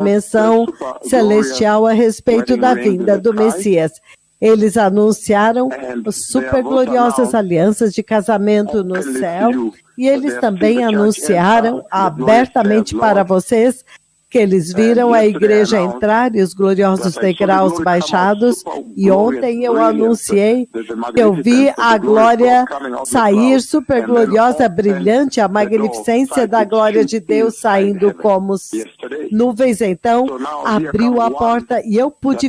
menção celestial a respeito da vinda do Messias. Eles anunciaram super gloriosas alianças de casamento no céu e eles também anunciaram abertamente para vocês que eles viram a igreja entrar e os gloriosos degraus baixados, e ontem eu anunciei que eu vi a glória sair super gloriosa, brilhante, a magnificência da glória de Deus saindo como nuvens. Então, abriu a porta e eu pude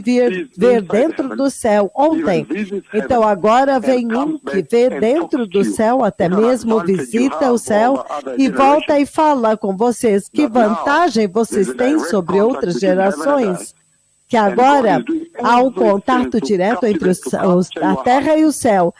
ver dentro do céu ontem. Então, agora vem um que vê dentro do céu, até mesmo visita o céu e volta e fala com vocês. Que vantagem vocês têm sobre outras gerações? Que agora há um contato direto entre a terra e o céu.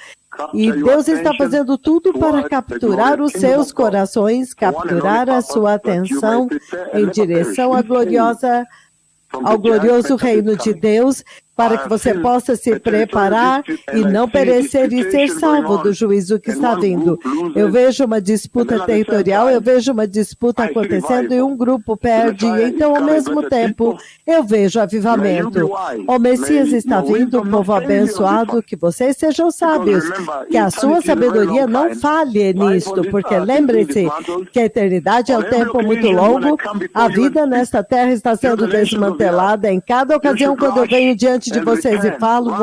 E Deus está fazendo tudo para capturar os seus corações, capturar a sua atenção em direção ao glorioso reino de Deus, para que você possa se preparar e não perecer e ser salvo do juízo que está vindo. Eu vejo uma disputa territorial, eu vejo uma disputa acontecendo e um grupo perde. Então, ao mesmo tempo, eu vejo avivamento. O Messias está vindo, povo abençoado, que vocês sejam sábios, que a sua sabedoria não falhe nisto, porque lembre-se que a eternidade é um tempo muito longo, a vida nesta terra está sendo desmantelada em cada ocasião quando eu venho diante de vocês e falo,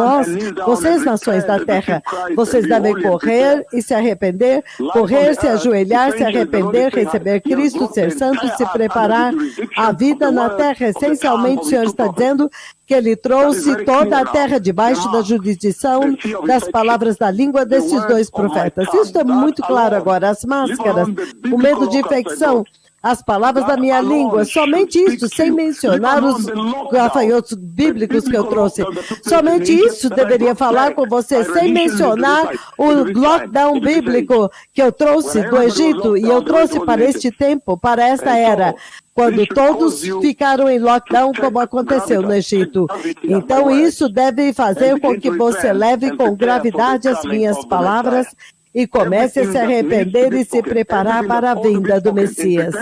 vocês nações da terra, vocês devem correr e se arrepender, correr, se ajoelhar, se arrepender, receber Cristo, ser santo, se preparar. A vida na terra, essencialmente, o Senhor está dizendo que Ele trouxe toda a terra debaixo da jurisdição das palavras da língua desses dois profetas. Isso é muito claro agora. As máscaras, o medo de infecção, as palavras da minha língua, somente isso, sem mencionar os gafanhotos bíblicos que eu trouxe. Somente isso deveria falar com você, sem mencionar o lockdown bíblico que eu trouxe do Egito, e eu trouxe para este tempo, para esta era, quando todos ficaram em lockdown, como aconteceu no Egito. Então, isso deve fazer com que você leve com gravidade as minhas palavras e comece a se arrepender e se preparar para a vinda do Messias.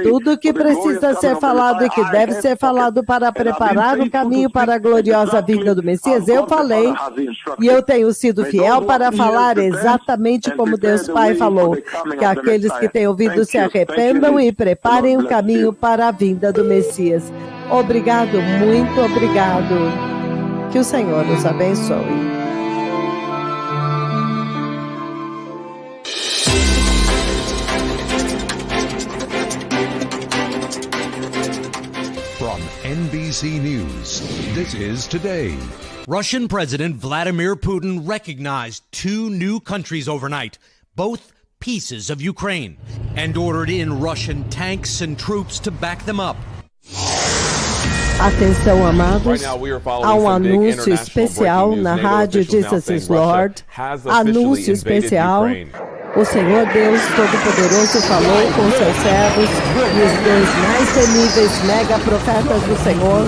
Tudo que precisa ser falado e que deve ser falado para preparar o caminho para a gloriosa vinda do Messias, eu falei, e eu tenho sido fiel para falar exatamente como Deus Pai falou, que aqueles que têm ouvido se arrependam e preparem o caminho para a vinda do Messias. Obrigado, muito obrigado. Que o Senhor nos abençoe. NBC News. This is Today. Russian President Vladimir Putin recognized two new countries overnight, both pieces of Ukraine, and ordered in Russian tanks and troops to back them up. Atenção, amados, há um anúncio especial na rádio Jesus is Lord, anúncio especial. O Senhor Deus Todo-Poderoso falou com seus servos e os dois mais temíveis mega profetas do Senhor,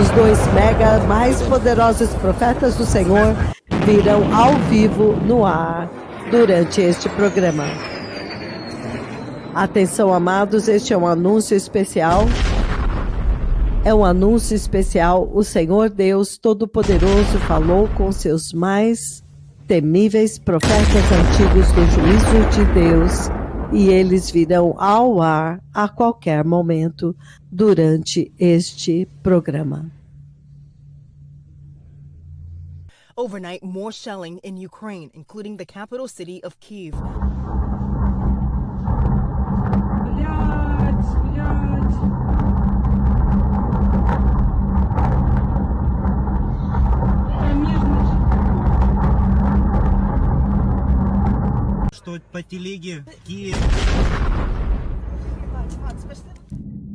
os dois mega mais poderosos profetas do Senhor, virão ao vivo no ar durante este programa. Atenção, amados, este é um anúncio especial. É um anúncio especial. O Senhor Deus Todo-Poderoso falou com seus mais temíveis profetas antigos do juízo de Deus, e eles virão ao ar a qualquer momento durante este programa. Overnight, more shelling in Ukraine, including the capital city of Kyiv.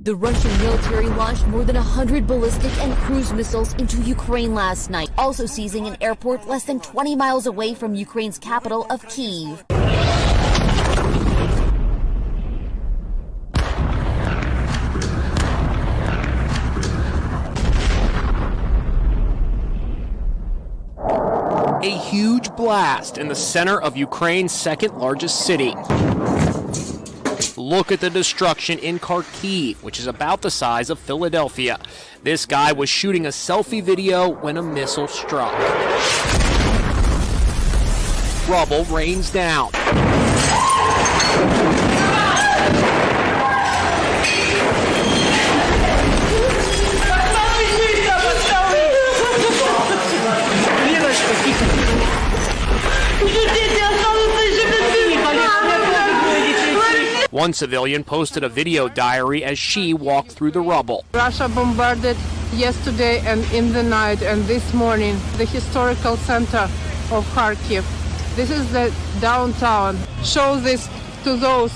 The Russian military launched more than 100 ballistic and cruise missiles into Ukraine last night, also seizing an airport less than 20 miles away from Ukraine's capital of Kyiv. A huge blast in the center of Ukraine's second largest city. Look at the destruction in Kharkiv, which is about the size of Philadelphia. This guy was shooting a selfie video when a missile struck. Rubble rains down. One civilian posted a video diary as she walked through the rubble. Russia bombarded yesterday and in the night and this morning the historical center of Kharkiv. This is the downtown. Show this to those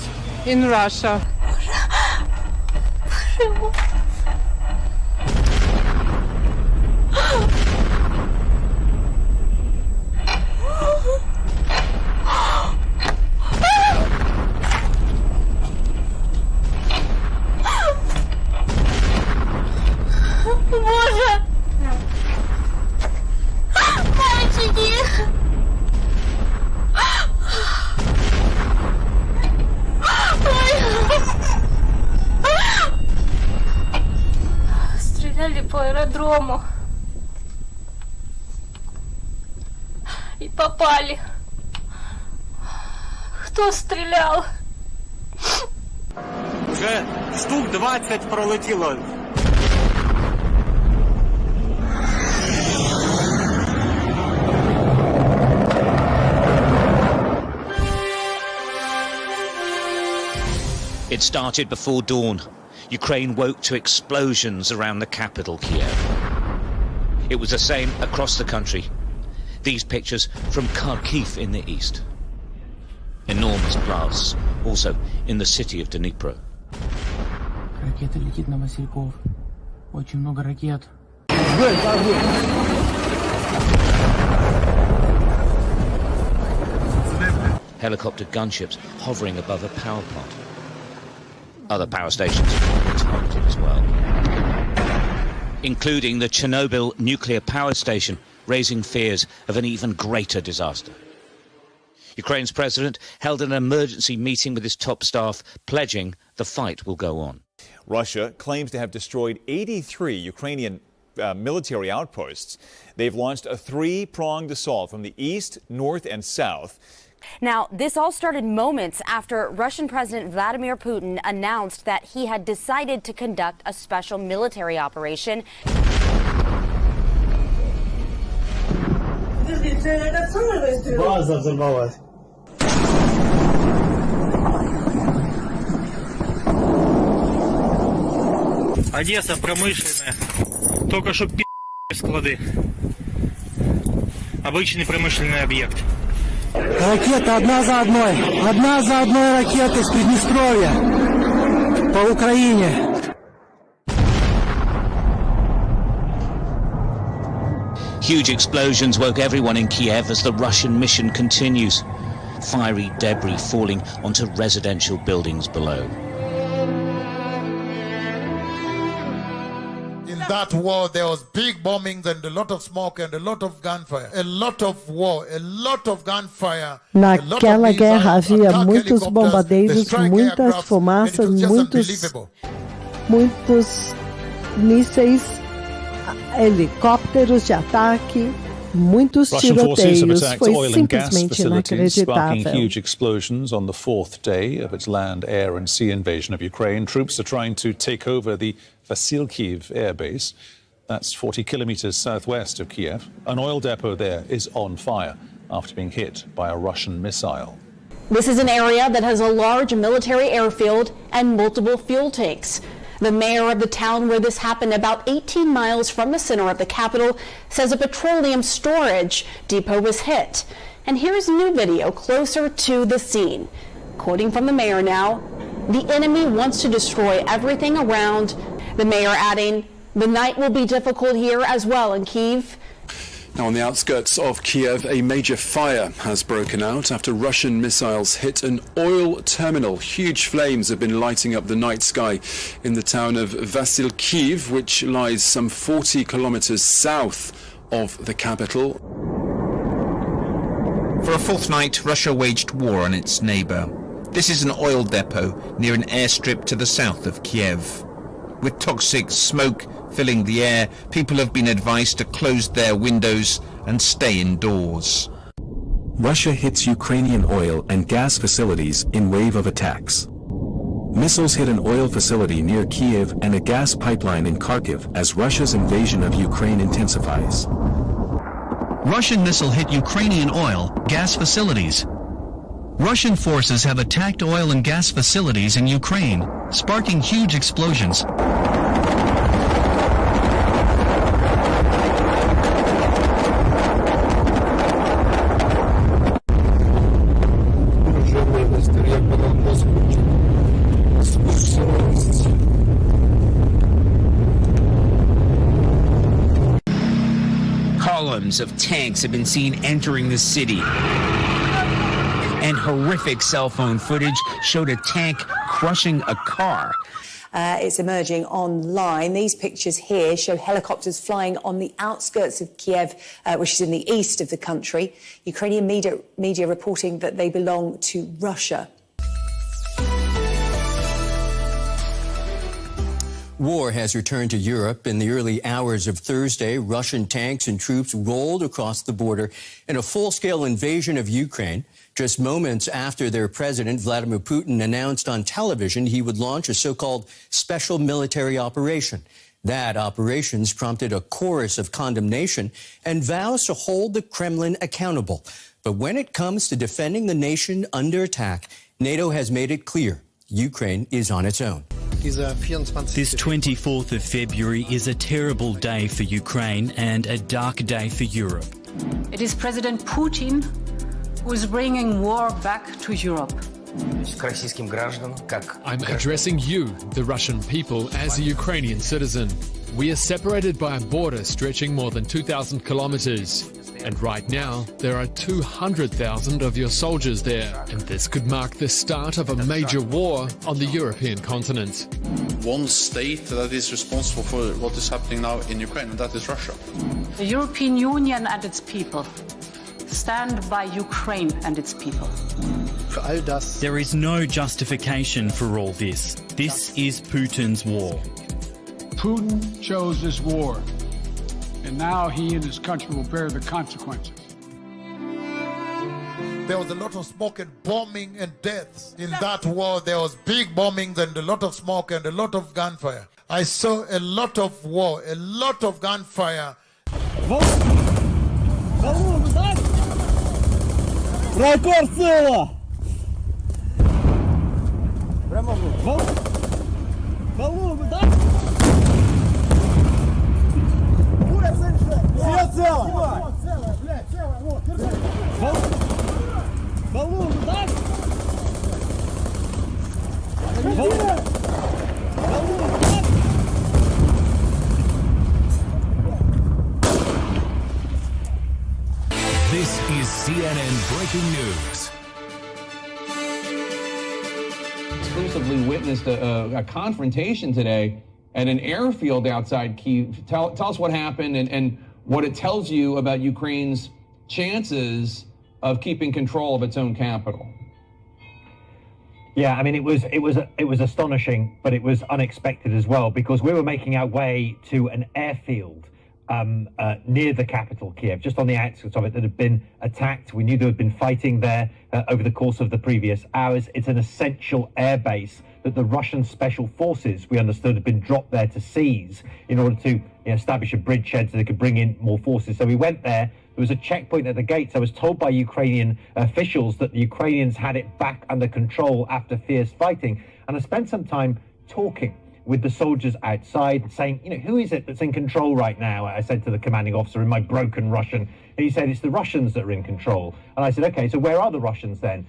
in Russia. Стреляли по аэродрому и попали. Кто стрелял? Уже штук 20 пролетіло. It started before dawn. Ukraine woke to explosions around the capital, Kiev. It was the same across the country. These pictures from Kharkiv in the east. Enormous blasts, also in the city of Dnipro. Ракета летит на Васильков. Очень много ракет. Helicopter gunships hovering above a power plant. Other power stations were targeted as well, including the Chernobyl nuclear power station, raising fears of an even greater disaster. Ukraine's president held an emergency meeting with his top staff, pledging the fight will go on. Russia claims to have destroyed 83 Ukrainian military outposts. They've launched a three-pronged assault from the east, north, and south. Now, this all started moments after Russian President Vladimir Putin announced that he had decided to conduct a special military operation. База взорвалась. Одесса промышленная. Только что склады. Обычный промышленный объект. Ракета одна за одной ракеты с Приднестровья по Украине. Huge explosions woke everyone in Kiev as the Russian mission continues. Fiery debris falling onto residential buildings below. In that war, there was big bombings and a lot of smoke and a lot of gunfire. A lot of war, a lot of gunfire. Naquela guerra havia muitos bombardeiros, muitas fumaças, muitos mísseis, helicópteros de ataque, muitos tiroteios. Foi simplesmente inacreditável. Huge explosions on the fourth day of its land, air and sea invasion of Ukraine. Troops are trying to take over the Vasilkiv air base. That's 40 kilometers southwest of Kiev. An oil depot there is on fire after being hit by a Russian missile. This is an area that has a large military airfield and multiple fuel tanks. The mayor of the town where this happened, about 18 miles from the center of the capital, says a petroleum storage depot was hit. And here's new video closer to the scene. Quoting from the mayor now, "The enemy wants to destroy everything around." The mayor adding, "The night will be difficult here as well in Kyiv." Now, on the outskirts of Kiev, a major fire has broken out after Russian missiles hit an oil terminal. Huge flames have been lighting up the night sky in the town of Vasilkiv, which lies some 40 kilometers south of the capital. For a fourth night, Russia waged war on its neighbor. This is an oil depot near an airstrip to the south of Kiev. With toxic smoke filling the air, people have been advised to close their windows and stay indoors. Russia hits Ukrainian oil and gas facilities in wave of attacks. Missiles hit an oil facility near Kiev and a gas pipeline in Kharkiv as Russia's invasion of Ukraine intensifies. Russian missile hit Ukrainian oil, gas facilities. Russian forces have attacked oil and gas facilities in Ukraine, sparking huge explosions. Columns of tanks have been seen entering the city. And horrific cell phone footage showed a tank crushing a car. It's emerging online. These pictures here show helicopters flying on the outskirts of Kiev, which is in the east of the country. Ukrainian media reporting that they belong to Russia. War has returned to Europe. In the early hours of Thursday, Russian tanks and troops rolled across the border in a full-scale invasion of Ukraine. Just moments after their president, Vladimir Putin, announced on television he would launch a so-called special military operation. That operation's prompted a chorus of condemnation and vows to hold the Kremlin accountable. But when it comes to defending the nation under attack, NATO has made it clear Ukraine is on its own. This 24th of February is a terrible day for Ukraine and a dark day for Europe. It is President Putin who is bringing war back to Europe. I'm addressing you, the Russian people, as a Ukrainian citizen. We are separated by a border stretching more than 2,000 kilometers. And right now, there are 200,000 of your soldiers there. And this could mark the start of a major war on the European continent. One state that is responsible for what is happening now in Ukraine, and that is Russia. The European Union and its people stand by Ukraine and its people. There is no justification for all this. This is Putin's war. Putin chose this war, and now he and his country will bear the consequences. There was a lot of smoke and bombing and deaths. In that war, there was big bombings and a lot of smoke and a lot of gunfire. I saw a lot of war, a lot of gunfire. This is CNN Breaking News. Exclusively witnessed a confrontation today at an airfield outside Kyiv. Tell us what happened and what it tells you about Ukraine's chances of keeping control of its own capital. Yeah, I mean, it was astonishing, but it was unexpected as well, because we were making our way to an airfield near the capital, Kiev, just on the outskirts of it, that had been attacked. We knew there had been fighting there over the course of the previous hours. It's an essential airbase that the Russian special forces, we understood, had been dropped there to seize in order to establish a bridgehead so they could bring in more forces. So we went there. There was a checkpoint at the gates. I was told by Ukrainian officials that the Ukrainians had it back under control after fierce fighting. And I spent some time talking with the soldiers outside, saying, who is it that's in control right now? I said to the commanding officer in my broken Russian. And he said, it's the Russians that are in control. And I said, okay, so where are the Russians then?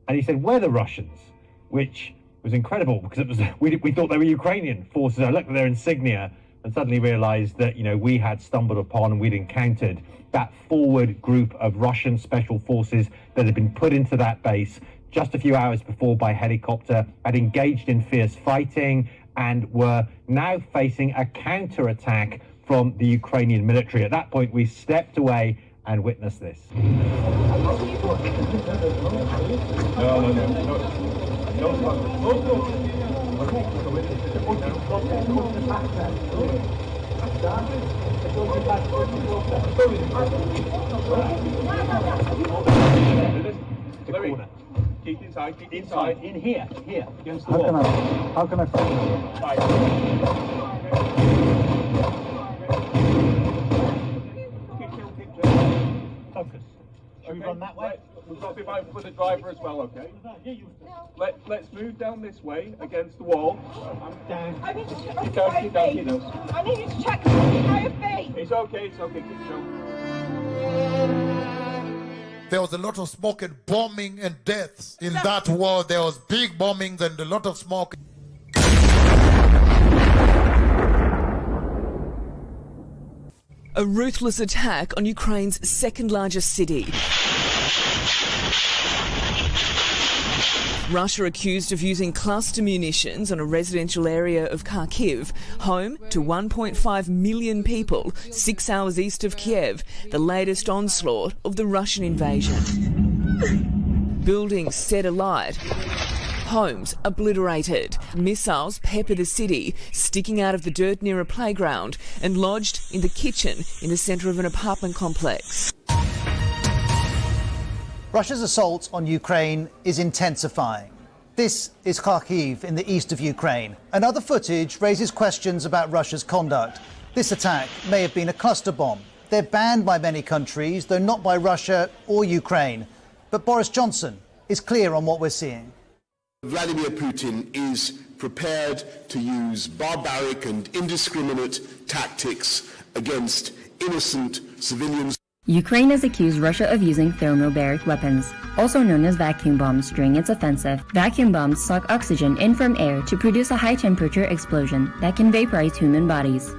And he said, we're the Russians, which was incredible, because we thought they were Ukrainian forces. I looked at their insignia and suddenly realized that, we had stumbled upon and we'd encountered that forward group of Russian special forces that had been put into that base just a few hours before by helicopter, had engaged in fierce fighting, and were now facing a counterattack from the Ukrainian military. At that point, we stepped away and witnessed this. Keep inside, keep inside. In here, against the wall. How can I find Focus. Should we run that way? We've got to be mindful for the driver as well, okay? Let's move down this way against the wall. Down. I need to check Keep down, keep down, keep down. I need you to check my feet. It's okay, keep show. There was a lot of smoke and bombing and deaths in that war. There was big bombings and a lot of smoke. A ruthless attack on Ukraine's second largest city. Russia accused of using cluster munitions on a residential area of Kharkiv, home to 1.5 million people, 6 hours east of Kiev, the latest onslaught of the Russian invasion. Buildings set alight, homes obliterated, missiles pepper the city, sticking out of the dirt near a playground and lodged in the kitchen in the centre of an apartment complex. Russia's assault on Ukraine is intensifying. This is Kharkiv in the east of Ukraine. And other footage raises questions about Russia's conduct. This attack may have been a cluster bomb. They're banned by many countries, though not by Russia or Ukraine. But Boris Johnson is clear on what we're seeing. Vladimir Putin is prepared to use barbaric and indiscriminate tactics against innocent civilians. Ukraine has accused Russia of using thermobaric weapons, also known as vacuum bombs, during its offensive. Vacuum bombs suck oxygen in from air to produce a high-temperature explosion that can vaporize human bodies.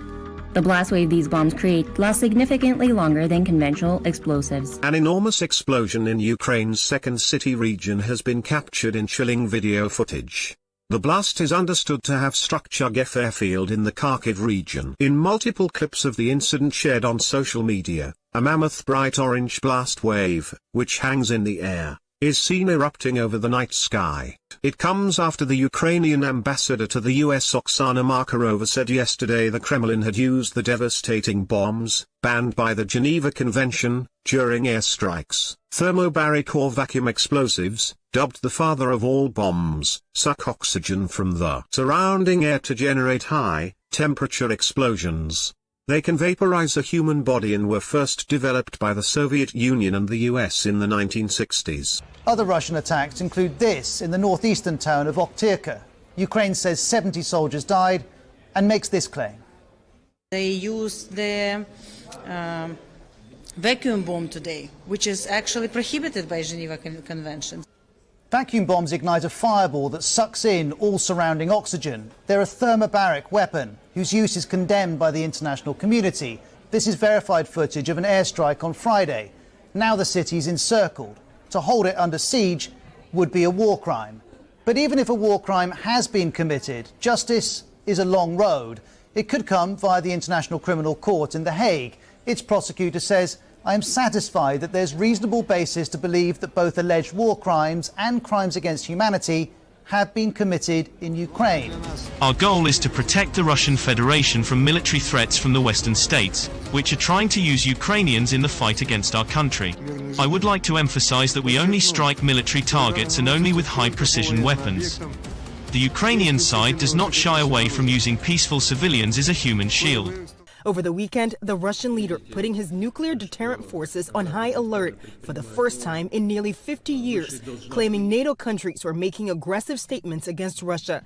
The blast wave these bombs create lasts significantly longer than conventional explosives. An enormous explosion in Ukraine's second city region has been captured in chilling video footage. The blast is understood to have struck Chugev airfield in the Kharkiv region. In multiple clips of the incident shared on social media, a mammoth bright orange blast wave, which hangs in the air, is seen erupting over the night sky. It comes after the Ukrainian ambassador to the US Oksana Markarova said yesterday the Kremlin had used the devastating bombs, banned by the Geneva Convention, during airstrikes. Thermobaric or vacuum explosives, dubbed the father of all bombs, suck oxygen from the surrounding air to generate high-temperature explosions. They can vaporize a human body and were first developed by the Soviet Union and the US in the 1960s. Other Russian attacks include this in the northeastern town of Oktyrka. Ukraine says 70 soldiers died and makes this claim. They used the vacuum bomb today, which is actually prohibited by Geneva Convention. Vacuum bombs ignite a fireball that sucks in all surrounding oxygen. They're a thermobaric weapon whose use is condemned by the international community. This is verified footage of an airstrike on Friday. Now the city's encircled. To hold it under siege would be a war crime. But even if a war crime has been committed, justice is a long road. It could come via the International Criminal Court in The Hague. Its prosecutor says, "I am satisfied that there's reasonable basis to believe that both alleged war crimes and crimes against humanity have been committed in Ukraine." Our goal is to protect the Russian Federation from military threats from the Western states, which are trying to use Ukrainians in the fight against our country. I would like to emphasize that we only strike military targets and only with high-precision weapons. The Ukrainian side does not shy away from using peaceful civilians as a human shield. Over the weekend, the Russian leader putting his nuclear deterrent forces on high alert for the first time in nearly 50 years, claiming NATO countries were making aggressive statements against Russia.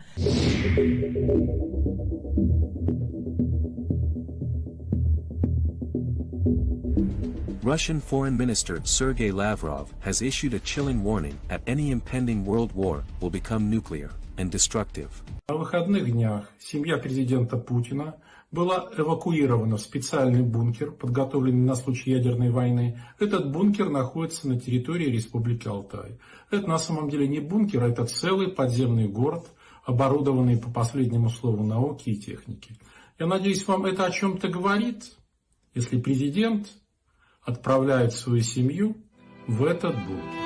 Russian Foreign Minister Sergei Lavrov has issued a chilling warning that any impending world war will become nuclear and destructive. На выходных днях семья президента Путина была эвакуирована в специальный бункер, подготовленный на случай ядерной войны. Этот бункер находится на территории Республики Алтай. Это на самом деле не бункер, а это целый подземный город, оборудованный по последнему слову науки и техники. Я надеюсь, вам это о чем-то говорит, если президент отправляет свою семью в этот бункер.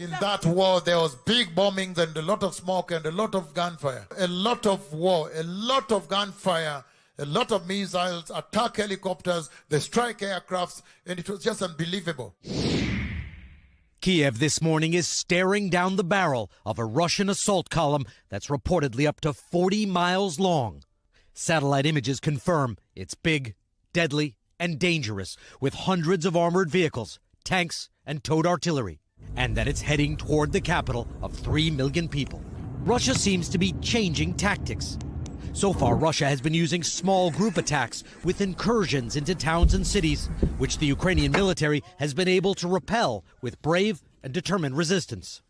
In that war, there was big bombings and a lot of smoke and a lot of gunfire. A lot of war, a lot of gunfire, a lot of missiles, attack helicopters, they strike aircrafts, and it was just unbelievable. Kiev this morning is staring down the barrel of a Russian assault column that's reportedly up to 40 miles long. Satellite images confirm it's big, deadly, and dangerous, with hundreds of armored vehicles, tanks, and towed artillery, and that it's heading toward the capital of 3 million people. Russia seems to be changing tactics. So far, Russia has been using small group attacks with incursions into towns and cities, which the Ukrainian military has been able to repel with brave and determined resistance.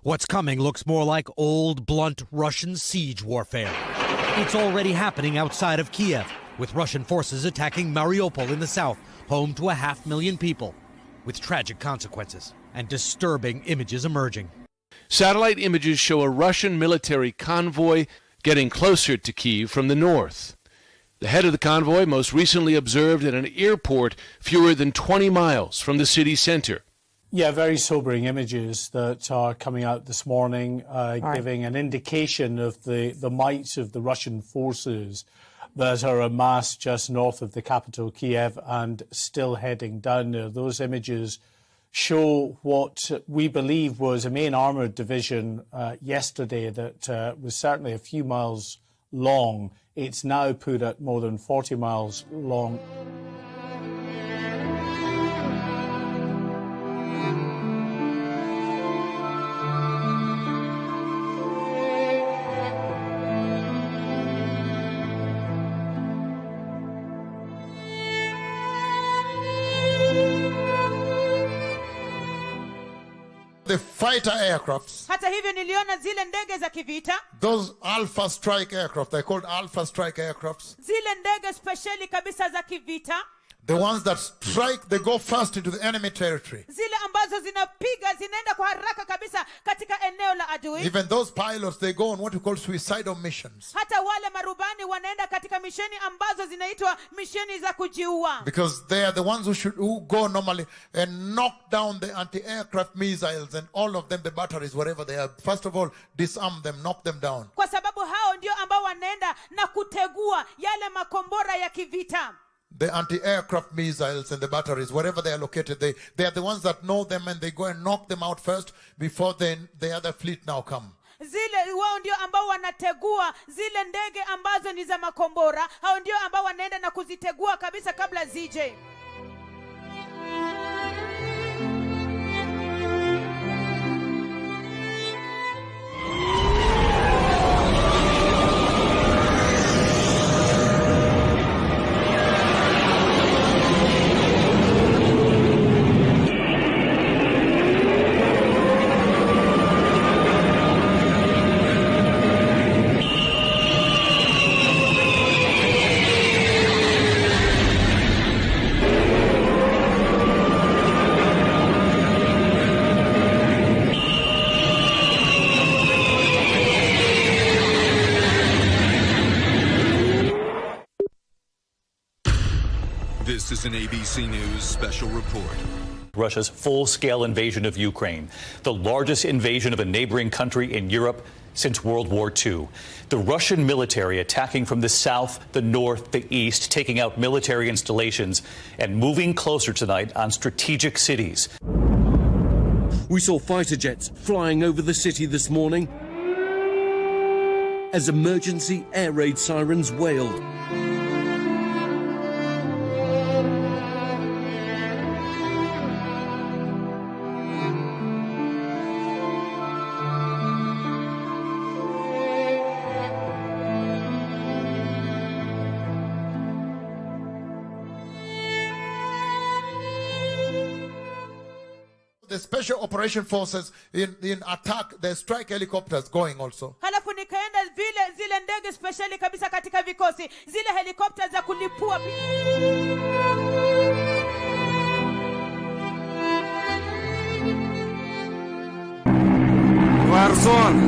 What's coming looks more like old, blunt Russian siege warfare. It's already happening outside of Kiev, with Russian forces attacking Mariupol in the south, home to 500,000 people, with tragic consequences and disturbing images emerging. Satellite images show a Russian military convoy getting closer to Kyiv from the north. The head of the convoy most recently observed at an airport fewer than 20 miles from the city center. Yeah, very sobering images that are coming out this morning, giving an indication of the might of the Russian forces that are amassed just north of the capital, Kiev, and still heading down there. Those images show what we believe was a main armoured division yesterday that was certainly a few miles long. It's now put at more than 40 miles long. The fighter aircrafts, Hata hivyo niliona zile ndege za kivita, those Alpha Strike aircraft, they're called Alpha Strike aircrafts. zile ndege speciali kabisa za kivita, The ones that strike, they go fast into the enemy territory. zile ambazo zinapiga zinaenda kwa haraka kabisa katika eneo la adui. Even those pilots, they go on what we call suicidal missions. Hata wale marubani wanaenda katika misheni ambazo zinaitwa misheni za kujiua. Because they are the ones who go normally and knock down the anti-aircraft missiles and all of them, the batteries, wherever they are. First of all, disarm them, knock them down. Kwa sababu hao ndio ambao wanaenda na kutegua yale makombora ya kivita. The anti-aircraft missiles and the batteries, wherever they are located, they are the ones that know them and they go and knock them out first before the other fleet now come. Zile wao ndio ambao wanategua zile ndege ambazo ni za makombora. Hao ndio ambao wanaenda na kuzitegua kabisa kabla zije. This is an ABC News special report. Russia's full-scale invasion of Ukraine, the largest invasion of a neighboring country in Europe since World War II. The Russian military attacking from the south, the north, the east, taking out military installations and moving closer tonight on strategic cities. We saw fighter jets flying over the city this morning as emergency air raid sirens wailed. The special operation forces in attack, the strike helicopters going also. Halafu nikaenda zile ndege speciali kabisa katika vikosi, zile helikopta za kulipua. Warzone.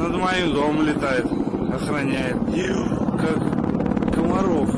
над моим домом летает, охраняет, как комаров.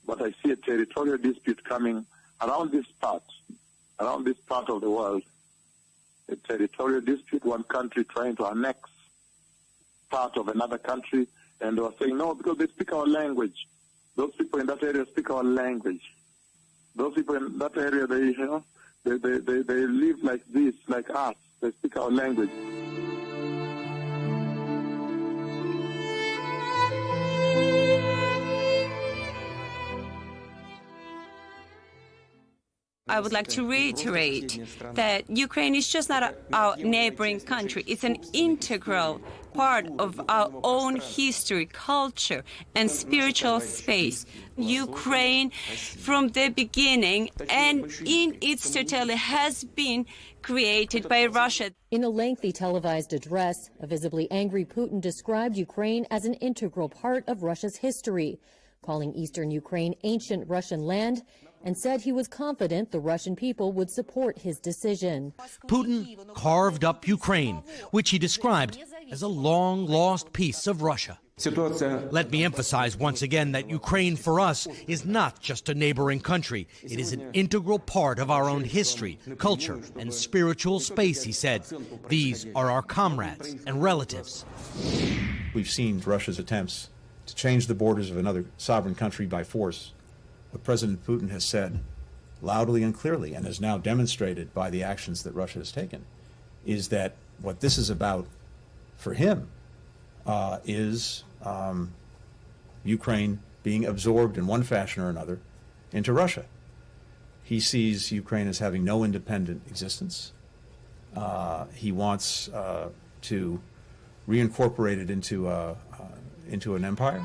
But I see a territorial dispute coming around this part of the world. A territorial dispute, one country trying to annex part of another country, and they were saying, no, because they speak our language. Those people in that area speak our language. Those people in that area, they live like this, like us. They speak our language. I would like to reiterate that Ukraine is just not our neighboring country. It's an integral part of our own history, culture, and spiritual space. Ukraine, from the beginning and in its totality, has been created by Russia. In a lengthy televised address, a visibly angry Putin described Ukraine as an integral part of Russia's history, calling eastern Ukraine ancient Russian land, and said he was confident the Russian people would support his decision. Putin carved up Ukraine, which he described as a long-lost piece of Russia. Let me emphasize once again that Ukraine for us is not just a neighboring country. It is an integral part of our own history, culture, and spiritual space, he said. These are our comrades and relatives. We've seen Russia's attempts to change the borders of another sovereign country by force. What President Putin has said loudly and clearly, and is now demonstrated by the actions that Russia has taken, is that what this is about for him is Ukraine being absorbed in one fashion or another into Russia. He sees Ukraine as having no independent existence. He wants to reincorporate it into an empire.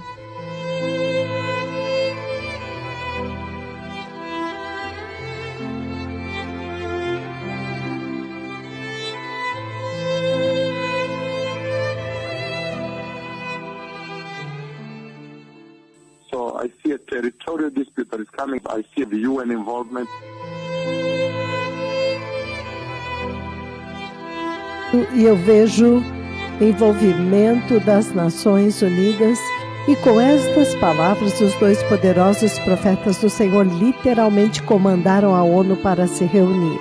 I see a territorial dispute that is coming. I see the UN involvement. E eu vejo envolvimento das Nações Unidas, e com estas palavras os dois poderosos profetas do Senhor literalmente comandaram a ONU para se reunir.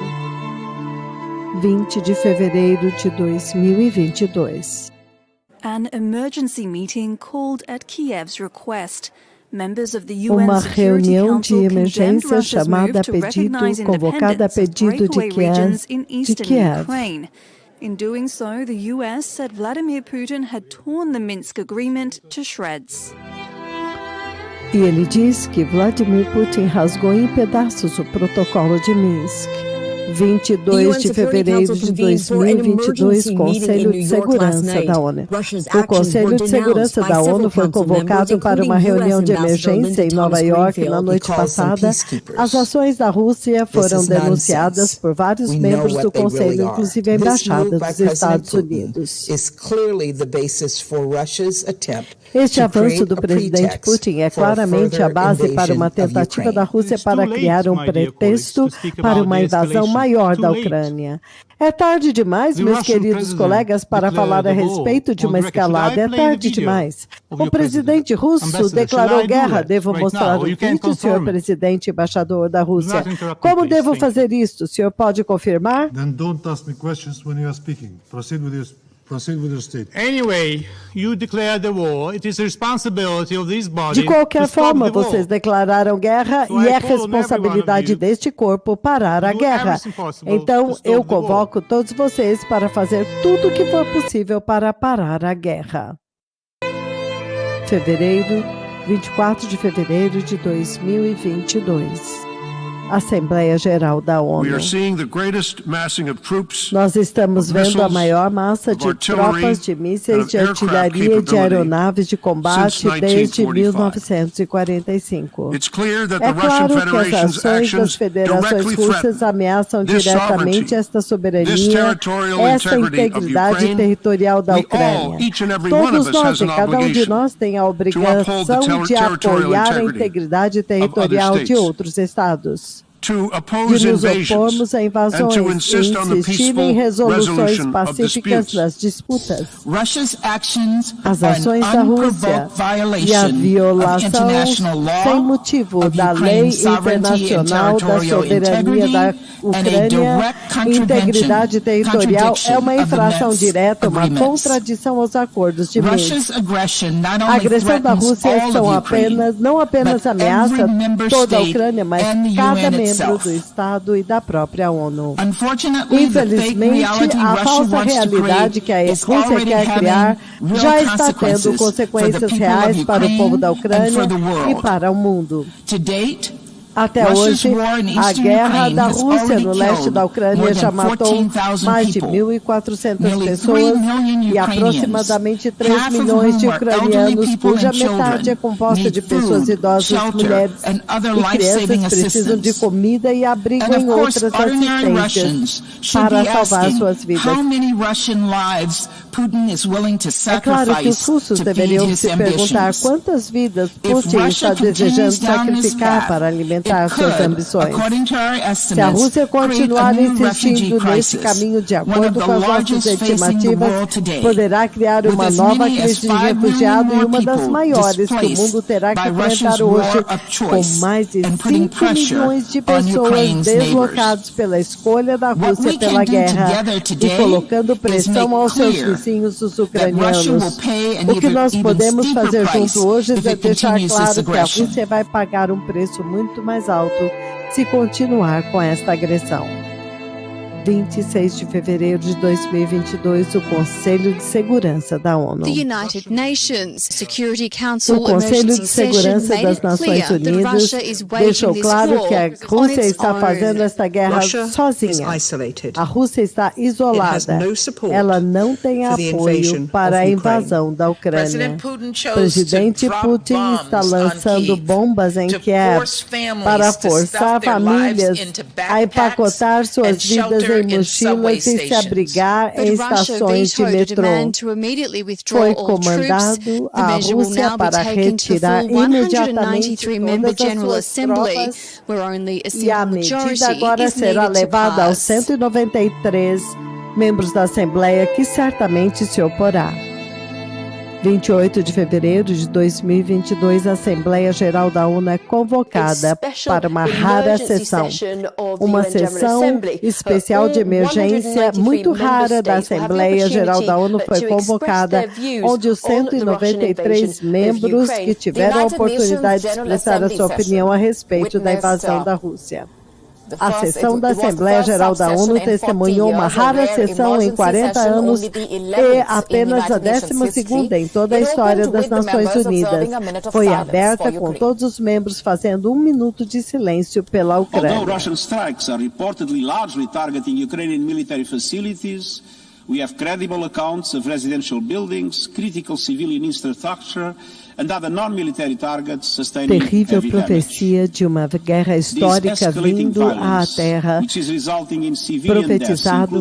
20 de fevereiro de 2022. An emergency meeting called at Kiev's request. Uma reunião de emergência chamada a pedido, convocada a pedido de Kiev. In doing so, the US said Vladimir Putin had torn the Minsk agreement to shreds. E ele diz que Vladimir Putin rasgou em pedaços o protocolo de Minsk. 22 de fevereiro de 2022, Conselho de Segurança da ONU. O Conselho de Segurança da ONU foi convocado para uma reunião de emergência em Nova York na noite passada. As ações da Rússia foram denunciadas por vários membros do Conselho, inclusive a Embaixada dos Estados Unidos. Este avanço do presidente Putin é claramente a base para uma tentativa da Rússia para criar um pretexto para uma invasão maior da Ucrânia. É tarde demais, meus queridos colegas, para falar a respeito de uma escalada. É tarde demais. O presidente russo declarou guerra. Devo mostrar o vídeo, senhor presidente embaixador da Rússia. Como devo fazer isso? O senhor pode confirmar? Then don't ask me questions when you are speaking. Proceed with your statement. Anyway, you declare the war. It is the responsibility of these bodies. De qualquer forma, vocês declararam guerra e é responsabilidade deste corpo parar a guerra. Então, eu convoco todos vocês para fazer tudo o que for possível para parar a guerra. 24 de fevereiro de 2022. Assembleia Geral da ONU. Nós estamos vendo a maior massa de tropas, de mísseis, de artilharia e de aeronaves de combate desde 1945. É claro que as ações das federações russas ameaçam diretamente esta soberania, esta integridade territorial da Ucrânia. Todos nós e cada um de nós tem a obrigação de apoiar a integridade territorial de outros estados, de nos opormos a invasões e insistir em resoluções pacíficas das disputas. As ações da Rússia e a violação sem motivo da lei internacional da soberania da Ucrânia e integridade territorial é uma infração direta, uma contradição aos acordos de Minsk. A agressão da Rússia não apenas ameaça toda a Ucrânia, mas cada membro do Estado e da própria ONU. Infelizmente, a falsa realidade que a Rússia quer criar já está tendo consequências reais para o povo da Ucrânia e para o mundo. Até hoje, a guerra da Rússia no leste da Ucrânia já matou mais de 1.400 pessoas e aproximadamente 3 milhões de ucranianos, cuja metade é composta de pessoas idosas, mulheres e crianças, precisam de comida e abrigo em outras assistências para salvar suas vidas. É claro que os russos deveriam se perguntar quantas vidas Putin está desejando sacrificar para alimentar suas ambições. Se a Rússia continuar insistindo nesse caminho de acordo com as nossas estimativas, poderá criar uma nova crise de refugiados e uma das maiores que o mundo terá que enfrentar hoje, com mais de 5 milhões de pessoas deslocadas pela escolha da Rússia pela guerra e colocando pressão aos seus vizinhos, os ucranianos. O que nós podemos fazer junto hoje é deixar claro que a Rússia vai pagar um preço muito mais alto se continuar com esta agressão. 26 de fevereiro de 2022, o Conselho de Segurança da ONU. O Conselho de Segurança das Nações Unidas deixou claro que a Rússia está fazendo esta guerra sozinha. A Rússia está isolada. Ela não tem apoio para a invasão da Ucrânia. O presidente Putin está lançando bombas em Kiev para forçar famílias a empacotar suas vidas em mochilas e se abrigar em estações de metrô. Foi comandado a Rússia para retirar imediatamente todas as suas tropas e a medida agora será levada aos 193 membros da Assembleia, que certamente se oporá. 28 de fevereiro de 2022, a Assembleia Geral da ONU é convocada para uma rara sessão. Uma sessão especial de emergência muito rara da Assembleia Geral da ONU foi convocada, onde os 193 membros que tiveram a oportunidade de expressar a sua opinião a respeito da invasão da Rússia. A sessão da Assembleia Geral da ONU testemunhou uma rara sessão em 40 anos e apenas a 12ª em toda a história das Nações Unidas. Foi aberta com todos os membros fazendo 1 minuto de silêncio pela Ucrânia. Although Russian strikes are reportedly largely targeting Ukrainian military facilities, we have credible accounts of residential buildings, critical civilian infrastructure, terrível profecia de uma guerra histórica vindo à Terra, profetizado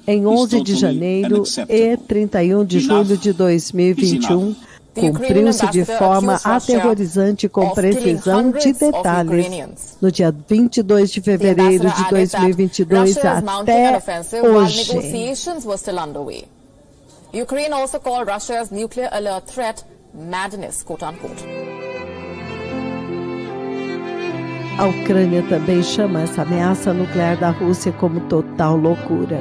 em 11 de janeiro e 31 de julho de 2021, cumpriu-se de forma aterrorizante com precisão de detalhes. No dia 22 de fevereiro de 2022 até hoje. Ukraine also called Russia's nuclear alert threat madness, quote unquote. A Ucrânia também chama essa ameaça nuclear da Rússia como total loucura.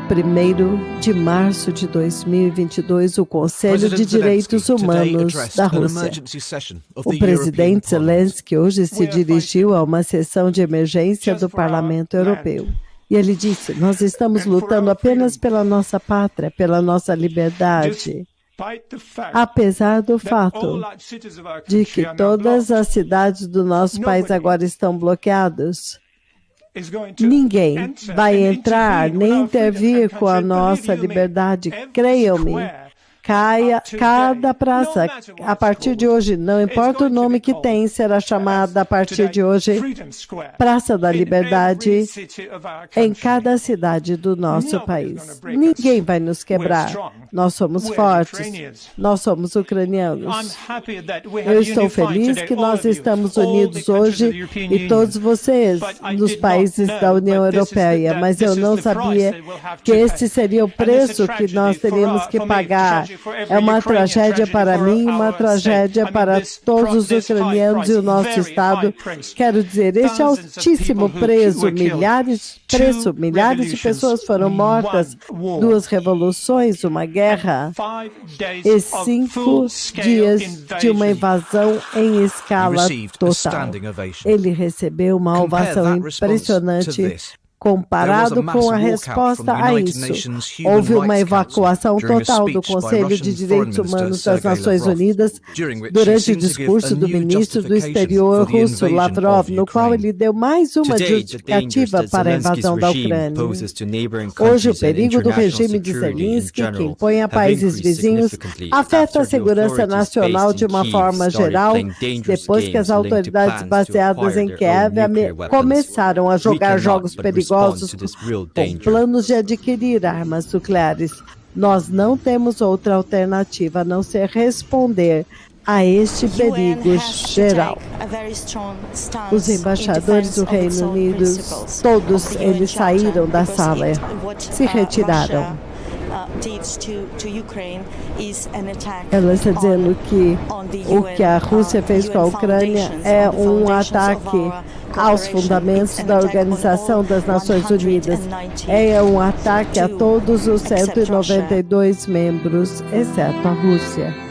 1º de março de 2022, o Conselho de Direitos Humanos da Rússia. O presidente Zelensky hoje se dirigiu a uma sessão de emergência do Parlamento Europeu. E ele disse, nós estamos lutando apenas pela nossa pátria, pela nossa liberdade. Apesar do fato de que todas as cidades do nosso país agora estão bloqueadas, ninguém vai entrar nem intervir com a nossa liberdade. Creiam-me. Cada praça, a partir de hoje, não importa o nome que tem, será chamada a partir de hoje Praça da Liberdade em cada cidade do nosso país. Ninguém vai nos quebrar. Nós somos fortes. Nós somos ucranianos. Eu estou feliz que nós estamos unidos hoje e todos vocês nos países da União Europeia, mas eu não sabia que este seria o preço que nós teríamos que pagar. É uma tragédia para mim, uma tragédia para todos os ucranianos e o nosso Estado. Quero dizer, este altíssimo preço, milhares de pessoas foram mortas, 2 revoluções, uma guerra e 5 dias de uma invasão em escala total. Ele recebeu uma ovação impressionante. Comparado com a resposta a isso, houve uma evacuação total do Conselho de Direitos Humanos das Nações Unidas durante o discurso do ministro do Exterior russo, Lavrov, no qual ele deu mais uma justificativa para a invasão da Ucrânia. Hoje, o perigo do regime de Zelensky, que impõe a países vizinhos, afeta a segurança nacional de uma forma geral, depois que as autoridades baseadas em Kiev começaram a jogar jogos perigosos com planos de adquirir armas nucleares. Nós não temos outra alternativa a não ser responder a este perigo geral. Os embaixadores do Reino Unido, todos eles saíram da sala, se retiraram. Ela está dizendo que o que a Rússia fez com a Ucrânia é um ataque aos fundamentos da Organização das Nações Unidas. É um ataque a todos os 192 membros, exceto a Rússia.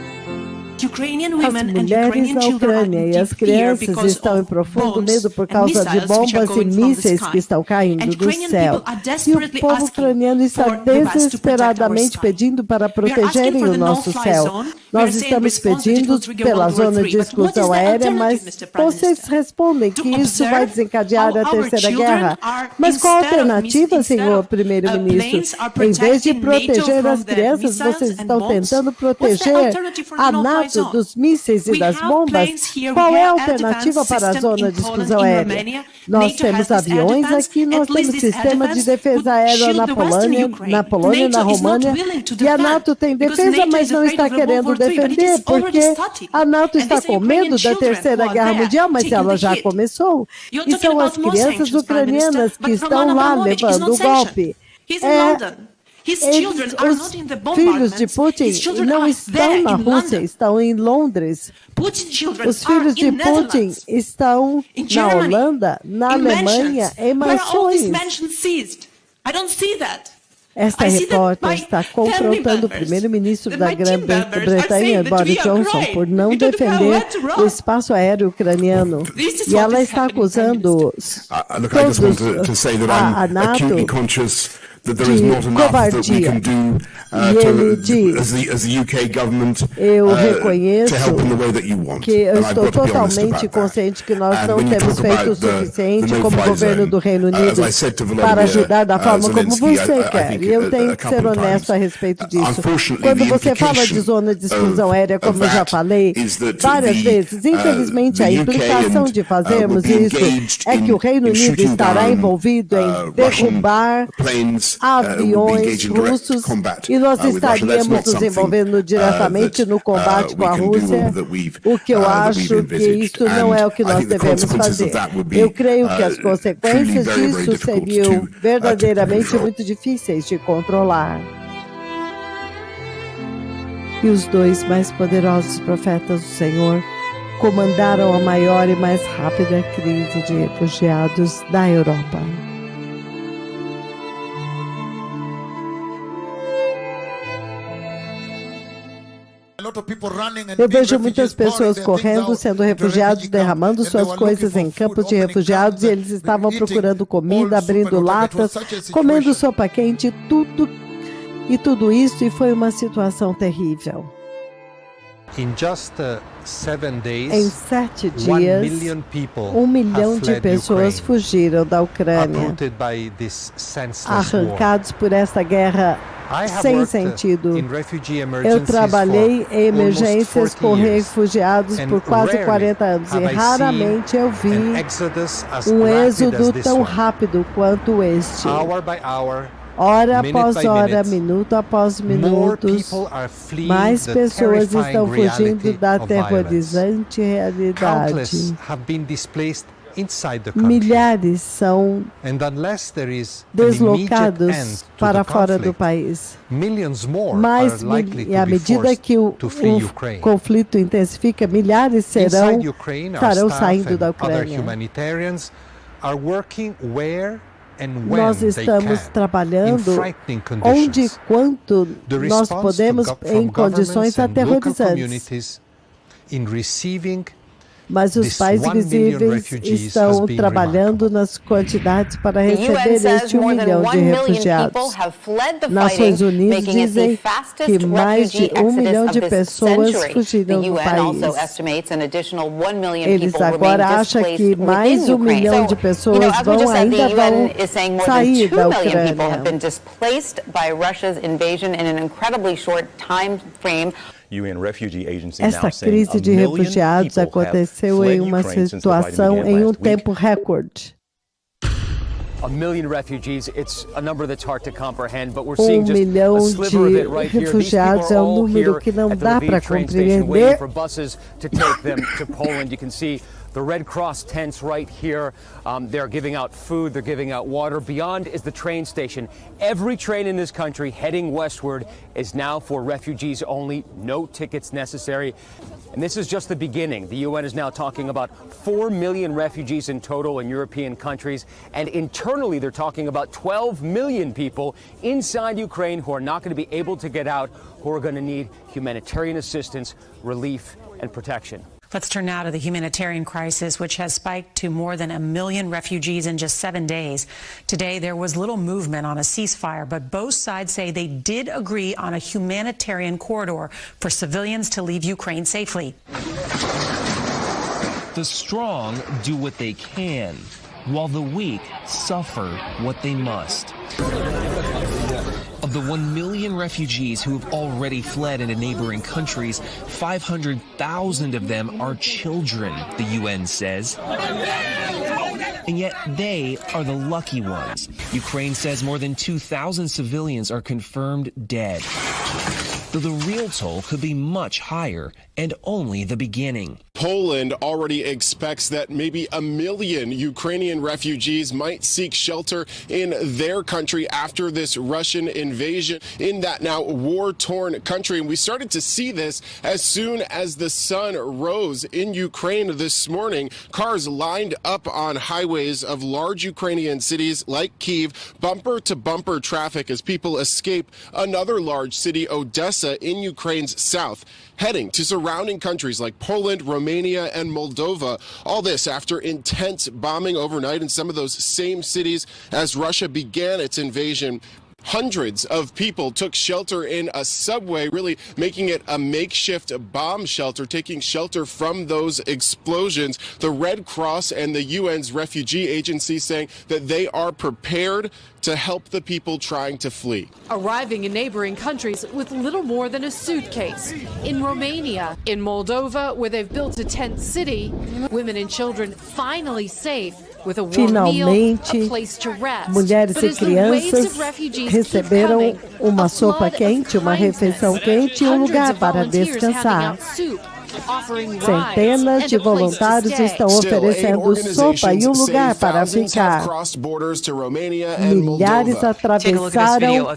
As mulheres na Ucrânia e as crianças estão em profundo medo por causa de bombas e mísseis que estão caindo do céu. E o povo ucraniano está desesperadamente pedindo para protegerem o nosso céu. Nós estamos pedindo pela zona de exclusão aérea, mas vocês respondem que isso vai desencadear a Terceira Guerra. Mas qual a alternativa, senhor primeiro-ministro? Em vez de proteger as crianças, vocês estão tentando proteger a NATO dos mísseis e das bombas. Qual é a alternativa para a zona de exclusão aérea? Nós temos aviões aqui, nós temos sistema de defesa aérea na Polônia, na România, e a NATO tem defesa, mas não está querendo defender, porque a NATO está com medo da Terceira Guerra Mundial, mas ela já começou. E são as crianças ucranianas que estão lá levando o golpe. Os filhos de Putin não estão na Rússia, estão em Londres. Os filhos de Putin estão na Holanda, na Alemanha, em mansões. Esta repórter está confrontando o primeiro-ministro da Grã-Bretanha, Boris Johnson, por não defender o espaço aéreo ucraniano. E ela está acusando a NATO de covardia. E ele diz, eu reconheço que eu estou totalmente consciente que nós não temos feito o suficiente como governo do Reino Unido para ajudar da forma como você quer. E eu tenho que ser honesto a respeito disso. Quando você fala de zona de exclusão aérea, como eu já falei várias vezes, infelizmente a implicação de fazermos isso é que o Reino Unido estará envolvido em derrubar aviões russos e nós estaríamos nos envolvendo diretamente no combate com a Rússia, o que eu acho que isso não é o que nós devemos fazer. Eu creio que as consequências disso seriam verdadeiramente muito difíceis de controlar. E os dois mais poderosos profetas do Senhor comandaram a maior e mais rápida crise de refugiados da Europa. Eu vejo muitas pessoas correndo, sendo refugiados, derramando suas coisas em campos de refugiados, e eles estavam procurando comida, abrindo latas, comendo sopa quente, tudo isso, e foi uma situação terrível. Em 7 dias, 1 milhão de pessoas fugiram da Ucrânia, arrancados por esta guerra sem sentido. Eu trabalhei em emergências com refugiados por quase 40 anos e raramente eu vi um êxodo tão rápido quanto este. Hora após hora, minuto após minuto, mais pessoas estão fugindo da aterrorizante realidade. Milhares são deslocados para fora do país. Mas, e à medida que o conflito intensifica, milhares estarão saindo da Ucrânia. Nós estamos trabalhando onde e quanto nós podemos em condições aterrorizantes. Mas os países visíveis estão trabalhando nas quantidades para receber este 1 milhão de refugiados. Nações Unidas dizem que mais de 1 milhão de pessoas fugiram do país. Eles agora acham que mais 1 milhão de pessoas ainda vão sair da Ucrânia. Esta crise de refugiados aconteceu em uma situação em um tempo recorde. 1 million refugees, it's a number that's hard to comprehend, but we're 1 seeing just milhão a sliver of it right de here. These people refugiados are é all número here que não at the dá para Lviv train station waiting compreender. for buses to take them to Poland. You can see the Red Cross tents right here. They're giving out food, they're giving out water. Beyond is the train station. Every train in this country heading westward is now for refugees only, no tickets necessary. And this is just the beginning. The UN is now talking about 4 million refugees in total in European countries. And internally, they're talking about 12 million people inside Ukraine who are not going to be able to get out, who are going to need humanitarian assistance, relief, and protection. Let's turn now to the humanitarian crisis, which has spiked to more than 1 million refugees in just 7 days. Today, there was little movement on a ceasefire, but both sides say they did agree on a humanitarian corridor for civilians to leave Ukraine safely. The strong do what they can, while the weak suffer what they must. Of the 1 million refugees who have already fled into neighboring countries, 500,000 of them are children, the UN says. And yet they are the lucky ones. Ukraine says more than 2,000 civilians are confirmed dead. Though the real toll could be much higher and only the beginning. Poland already expects that maybe 1 million Ukrainian refugees might seek shelter in their country after this Russian invasion in that now war-torn country. And we started to see this as soon as the sun rose in Ukraine this morning. Cars lined up on highways of large Ukrainian cities like Kyiv, bumper-to-bumper traffic as people escape another large city, Odessa, in Ukraine's south, heading to surrounding countries like Poland, Romania, and Moldova. All this after intense bombing overnight in some of those same cities as Russia began its invasion. hundreds of people took shelter in a subway, really making it a makeshift bomb shelter, taking shelter from those explosions. The Red Cross and the UN's refugee agency saying that they are prepared to help the people trying to flee. Arriving in neighboring countries with little more than a suitcase. In Romania, in Moldova, where they've built a tent city, women and children finally safe with a warm meal, a place to rest. Mulheres e crianças receberam uma sopa quente, uma refeição quente e um lugar para descansar. Centenas de voluntários estão oferecendo sopa e um lugar para ficar. Milhares atravessaram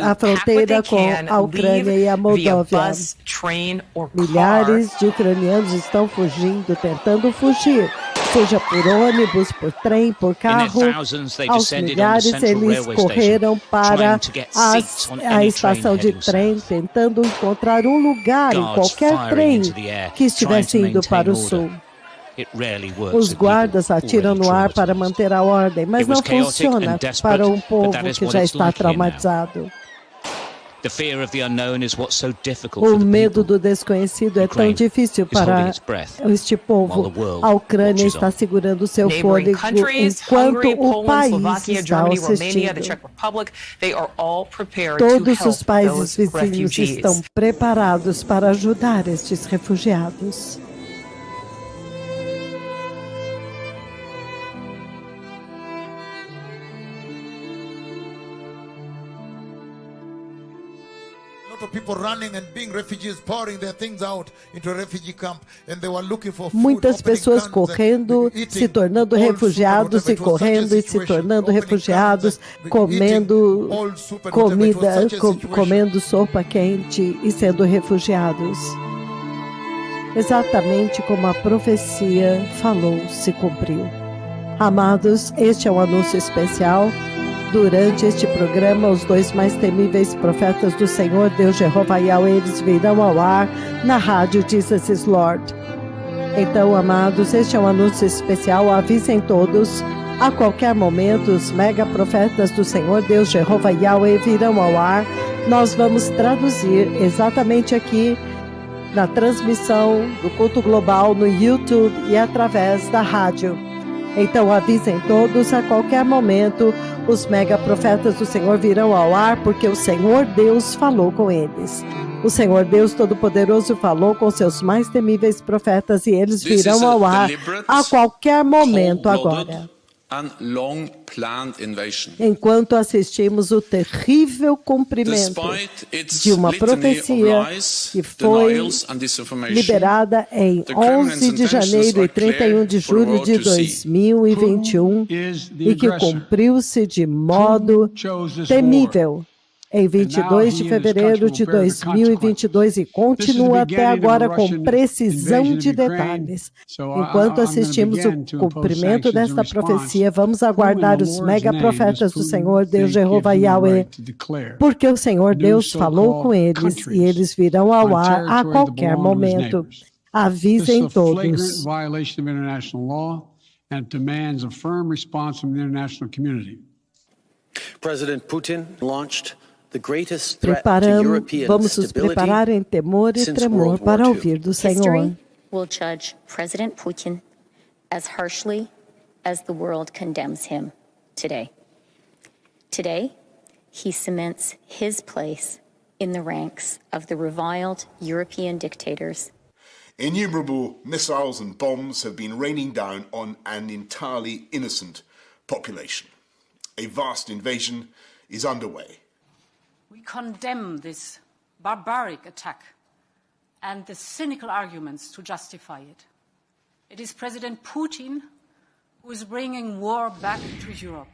a fronteira com a Ucrânia e a Moldóvia. Milhares de ucranianos estão fugindo, tentando fugir. Seja por ônibus, por trem, por carro, aos milhares eles correram para a estação de trem, tentando encontrar um lugar em qualquer trem que estivesse indo para o sul. Os guardas atiram no ar para manter a ordem, mas não funciona para um povo que já está traumatizado. O medo do desconhecido é tão difícil para este povo. A Ucrânia está segurando seu fôlego enquanto o país está assistindo. Todos os países vizinhos estão preparados para ajudar estes refugiados. Muitas pessoas correndo, se tornando refugiados e correndo e se tornando refugiados, comendo comida, comendo sopa quente e sendo refugiados. Exatamente como a profecia falou, se cumpriu. Amados, este é um anúncio especial. Durante este programa, os dois mais temíveis profetas do Senhor Deus Jeová Yahweh, eles virão ao ar na rádio Jesus is Lord. Então, amados, este é um anúncio especial. Avisem todos, a qualquer momento, os mega profetas do Senhor Deus Jeová Yahweh virão ao ar. Nós vamos traduzir exatamente aqui na transmissão do culto global no YouTube e através da rádio. Então avisem todos, a qualquer momento, os mega profetas do Senhor virão ao ar, porque o Senhor Deus falou com eles. O Senhor Deus Todo-Poderoso falou com seus mais temíveis profetas e eles virão ao ar a qualquer momento agora. Enquanto assistimos o terrível cumprimento de uma profecia que foi liberada em 11 de janeiro e 31 de julho de 2021 e que cumpriu-se de modo temível em 22 de fevereiro de 2022 e continua até agora com precisão de detalhes. Enquanto assistimos o cumprimento desta profecia, vamos aguardar os mega profetas do Senhor Deus Jeová Yahweh, porque o Senhor Deus falou com eles e eles virão ao ar a qualquer momento. Avisem todos. President Putin launched Vamos nos preparar em temor e tremor para ouvir do Senhor. History will judge President Putin as harshly as the world condemns him today. Today, he cements his place in the ranks of the reviled European dictators. Innumerable missiles and bombs have been raining down on an entirely innocent population. A vast invasion is underway. We condemn this barbaric attack and the cynical arguments to justify it. It is President Putin who is bringing war back to Europe.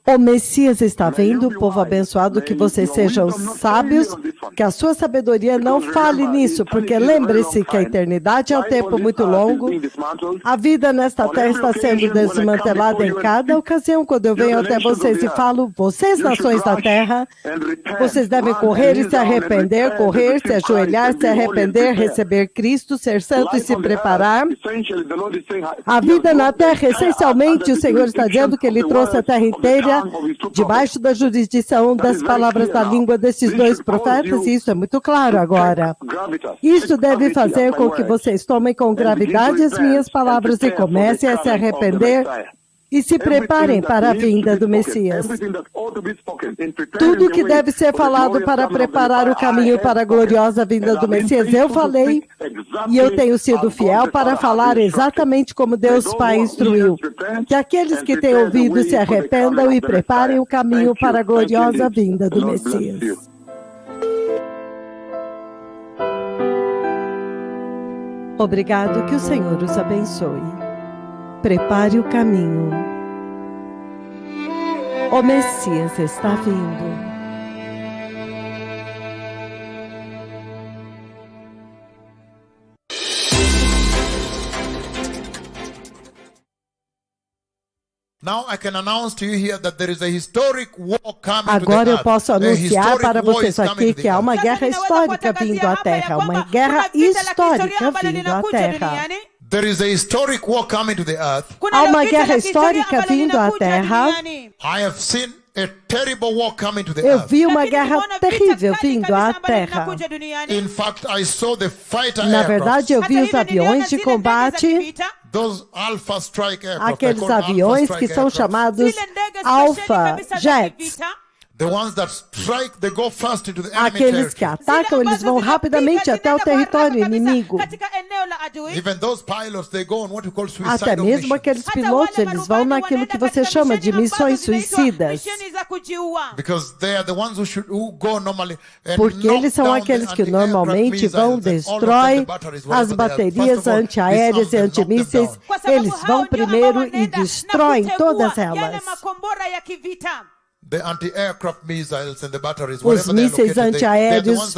O Messias está vindo, povo abençoado, que vocês sejam sábios, que a sua sabedoria não fale nisso, porque lembre-se que a eternidade é um tempo muito longo, a vida nesta terra está sendo desmantelada em cada ocasião. Quando eu venho até vocês e falo, vocês nações da terra, vocês devem correr e se arrepender, correr, se ajoelhar, se arrepender, receber Cristo, ser santo e se preparar. A vida na terra, essencialmente, o Senhor está dizendo que Ele trouxe a terra inteira debaixo da jurisdição das palavras da língua desses dois profetas, e isso é muito claro agora. Isso deve fazer com que vocês tomem com gravidade as minhas palavras e comecem a se arrepender e se preparem para a vinda do Messias. Tudo que deve ser falado para preparar o caminho para a gloriosa vinda do Messias, eu falei, e eu tenho sido fiel para falar exatamente como Deus Pai instruiu. Que aqueles que têm ouvido se arrependam e preparem o caminho para a gloriosa vinda do Messias. Obrigado, que o Senhor os abençoe. Prepare o caminho. O Messias está vindo. Agora eu posso anunciar para vocês aqui que há uma guerra histórica vindo à Terra, uma guerra histórica vindo à Terra. Há uma guerra histórica vindo à Terra. Eu vi uma guerra terrível vindo à Terra. Na verdade, eu vi os aviões de combate, aqueles aviões que são chamados Alpha Jets. Aqueles que atacam, eles vão rapidamente até o território inimigo. Até mesmo aqueles pilotos, eles vão naquilo que você chama de missões suicidas. Porque eles são aqueles que normalmente vão destruir as baterias antiaéreas e antimísseis. Eles vão primeiro e destroem todas elas. Os mísseis antiaéreos,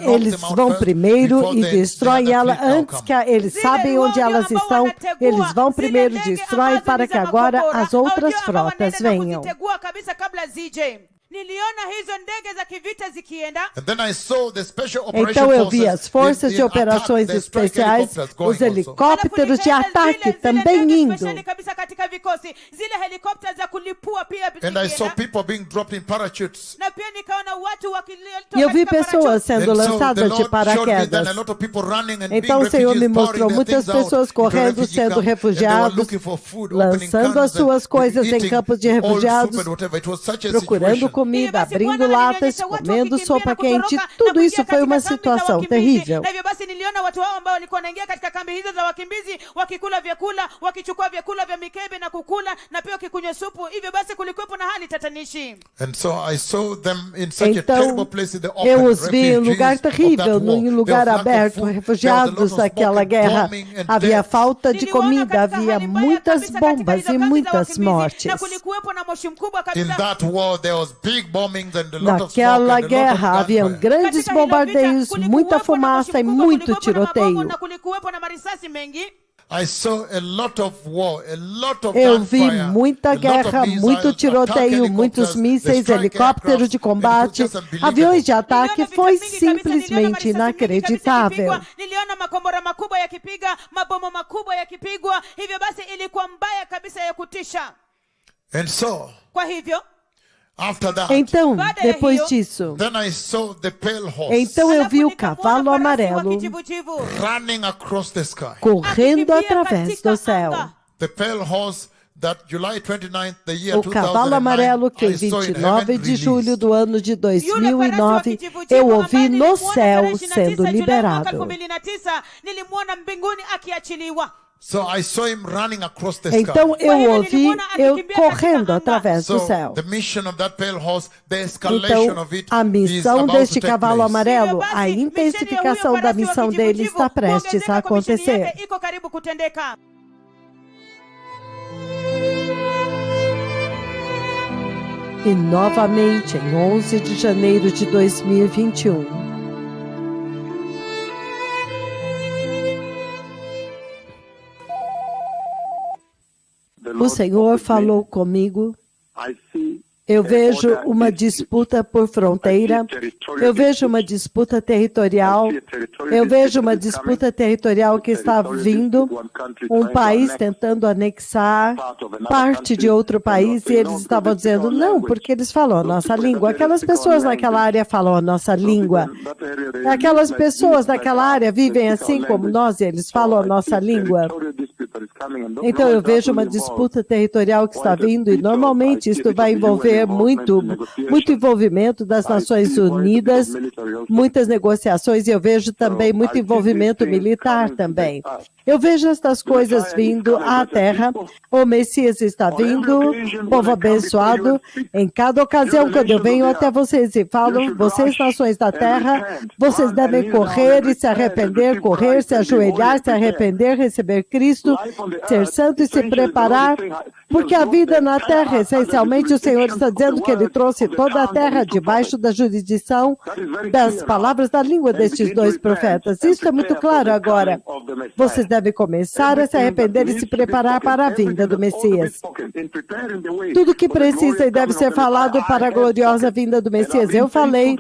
eles vão primeiro e destroem ela antes que eles sabem onde elas estão. Eles vão primeiro e destroem para que agora as outras frotas venham. Então eu vi as forças de operações especiais, os helicópteros de ataque também indo. E eu vi pessoas sendo lançadas de paraquedas. Então o Senhor me mostrou muitas pessoas correndo, sendo refugiados, lançando as suas coisas em campos de refugiados, procurando comida, abrindo latas, comendo sopa quente. Tudo isso foi uma situação terrível. Então, eu os vi em um lugar terrível, num lugar aberto, refugiados daquela guerra. Havia falta de comida, havia muitas bombas e muitas mortes. Naquela guerra havia grandes bombardeios, muita fumaça e muito tiroteio. Eu vi muita guerra, muito tiroteio, muitos mísseis, helicópteros de combate, aviões de ataque. Foi simplesmente inacreditável. Então, depois disso, então eu vi o cavalo amarelo correndo através do céu. O cavalo amarelo que em 29 de julho do ano de 2009, eu ouvi no céu sendo liberado. Então eu ouvi correndo através do céu. Então a missão deste cavalo amarelo, a intensificação da missão dele está prestes a acontecer. E novamente em 11 de janeiro de 2021. O Senhor falou comigo. Eu vejo uma disputa por fronteira, eu vejo uma disputa territorial, eu vejo uma disputa territorial que está vindo, um país tentando anexar parte de outro país, e eles estavam dizendo, não, porque eles falam a nossa língua. Aquelas pessoas naquela área falam a nossa língua. Aquelas pessoas naquela área vivem assim como nós, e eles falam a nossa língua. Então eu vejo uma disputa territorial que está vindo, e normalmente isto vai envolver muito envolvimento das Nações Unidas, muitas negociações, e eu vejo também muito envolvimento militar também. Eu vejo estas coisas vindo à terra, o Messias está vindo, povo abençoado. Em cada ocasião, quando eu venho até vocês e falo, vocês, nações da terra, vocês devem correr e se arrepender, correr, se ajoelhar, se arrepender, receber Cristo, ser santo e se preparar, porque a vida na terra, essencialmente, o Senhor está dizendo que Ele trouxe toda a terra debaixo da jurisdição das palavras da língua destes dois profetas. Isso é muito claro agora. Vocês devem começar a se arrepender e se preparar para a vinda do Messias. Tudo o que precisa e deve ser falado para a gloriosa vinda do Messias. Eu falei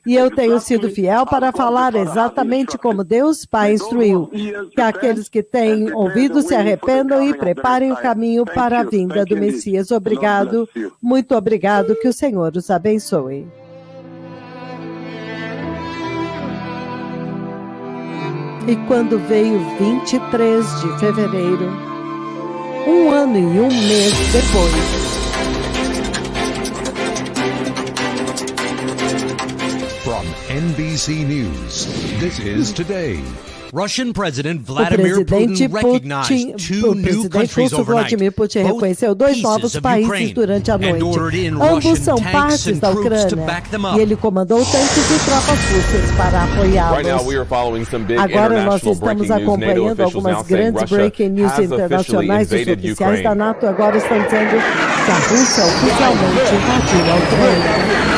e eu tenho sido fiel para falar exatamente como Deus Pai instruiu. Que aqueles que têm ouvido se arrependam e preparem o caminho para a vinda do Messias. Obrigado, muito obrigado, que o Senhor os abençoe. E quando veio 23 de fevereiro, um ano e um mês depois, from NBC News, this is Today. Russian President Vladimir Putin recognized two new countries overnight. Vladimir Putin reconheceu dois novos países durante a noite. Ambos são partes da Ucrânia. E ele comandou tanques e tropas russas para apoiá-los. Agora nós estamos acompanhando algumas grandes breaking news internacionais. Os oficiais da NATO agora estão dizendo que a Rússia oficialmente invadiu a Ucrânia.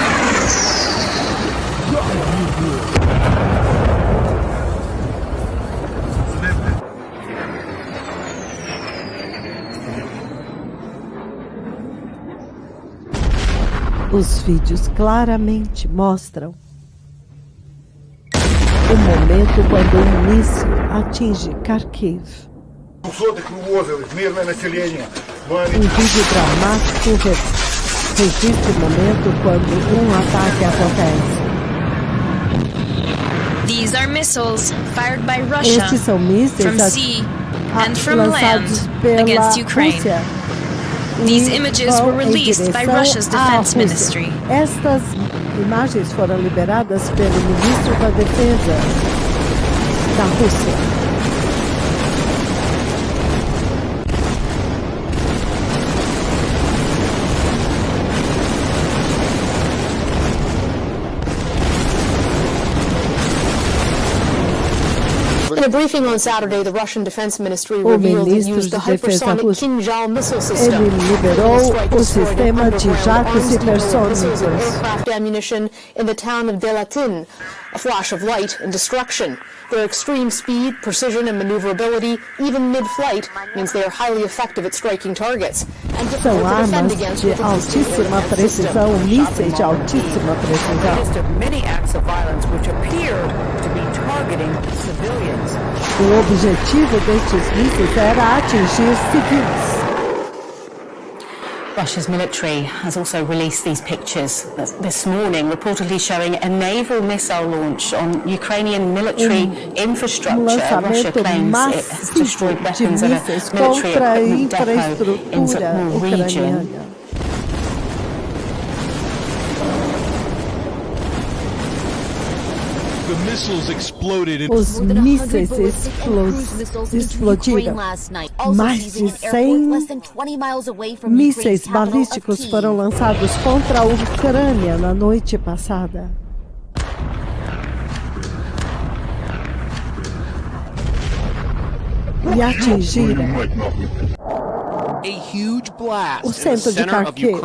Os vídeos claramente mostram o momento quando um míssil atinge Kharkiv. Um vídeo dramático registra o momento quando um ataque acontece. These are missiles fired by Russia Estes são mísseis from sea and from land lançados pela against Ukraine. Rússia. These images were released by Russia's defense ministry. Estas imagens foram liberadas pelo ministro da Defesa da Rússia. In a briefing on Saturday, the Russian Defense Ministry revealed it used the hypersonic Kinjal missile system. Ele liberou o sistema de jatos hipersônicos. Aircraft ammunition in the town of Delatin, a flash of light and destruction. Their extreme speed, precision, and maneuverability, even mid-flight, means they are highly effective at striking targets. And São armas de altíssima precisão, mísseis de altíssima precisão. Many acts of violence which appeared to be targeting civilians. O objetivo destes mísseis era atingir civis. Russia's military has also released these pictures this morning, reportedly showing a naval missile launch on Ukrainian military infrastructure. Russia claims it has destroyed weapons at a military equipment depot in the region. Os mísseis explodiram. Mais de 100 mísseis balísticos foram lançados contra a Ucrânia na noite passada. E atingiram O centro de Kharkiv,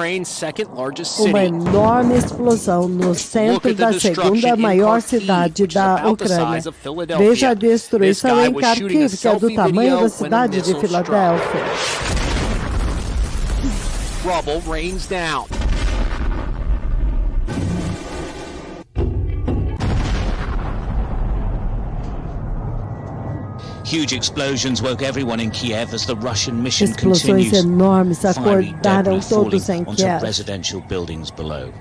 uma enorme explosão no centro da segunda maior cidade da Ucrânia. Veja a destruição em Kharkiv, que é do tamanho da cidade de Filadélfia. Rubble rains down. Huge explosions woke everyone in Kiev as the Russian mission Explosões continues. enormes acordaram todos em Kiev. Residential buildings below.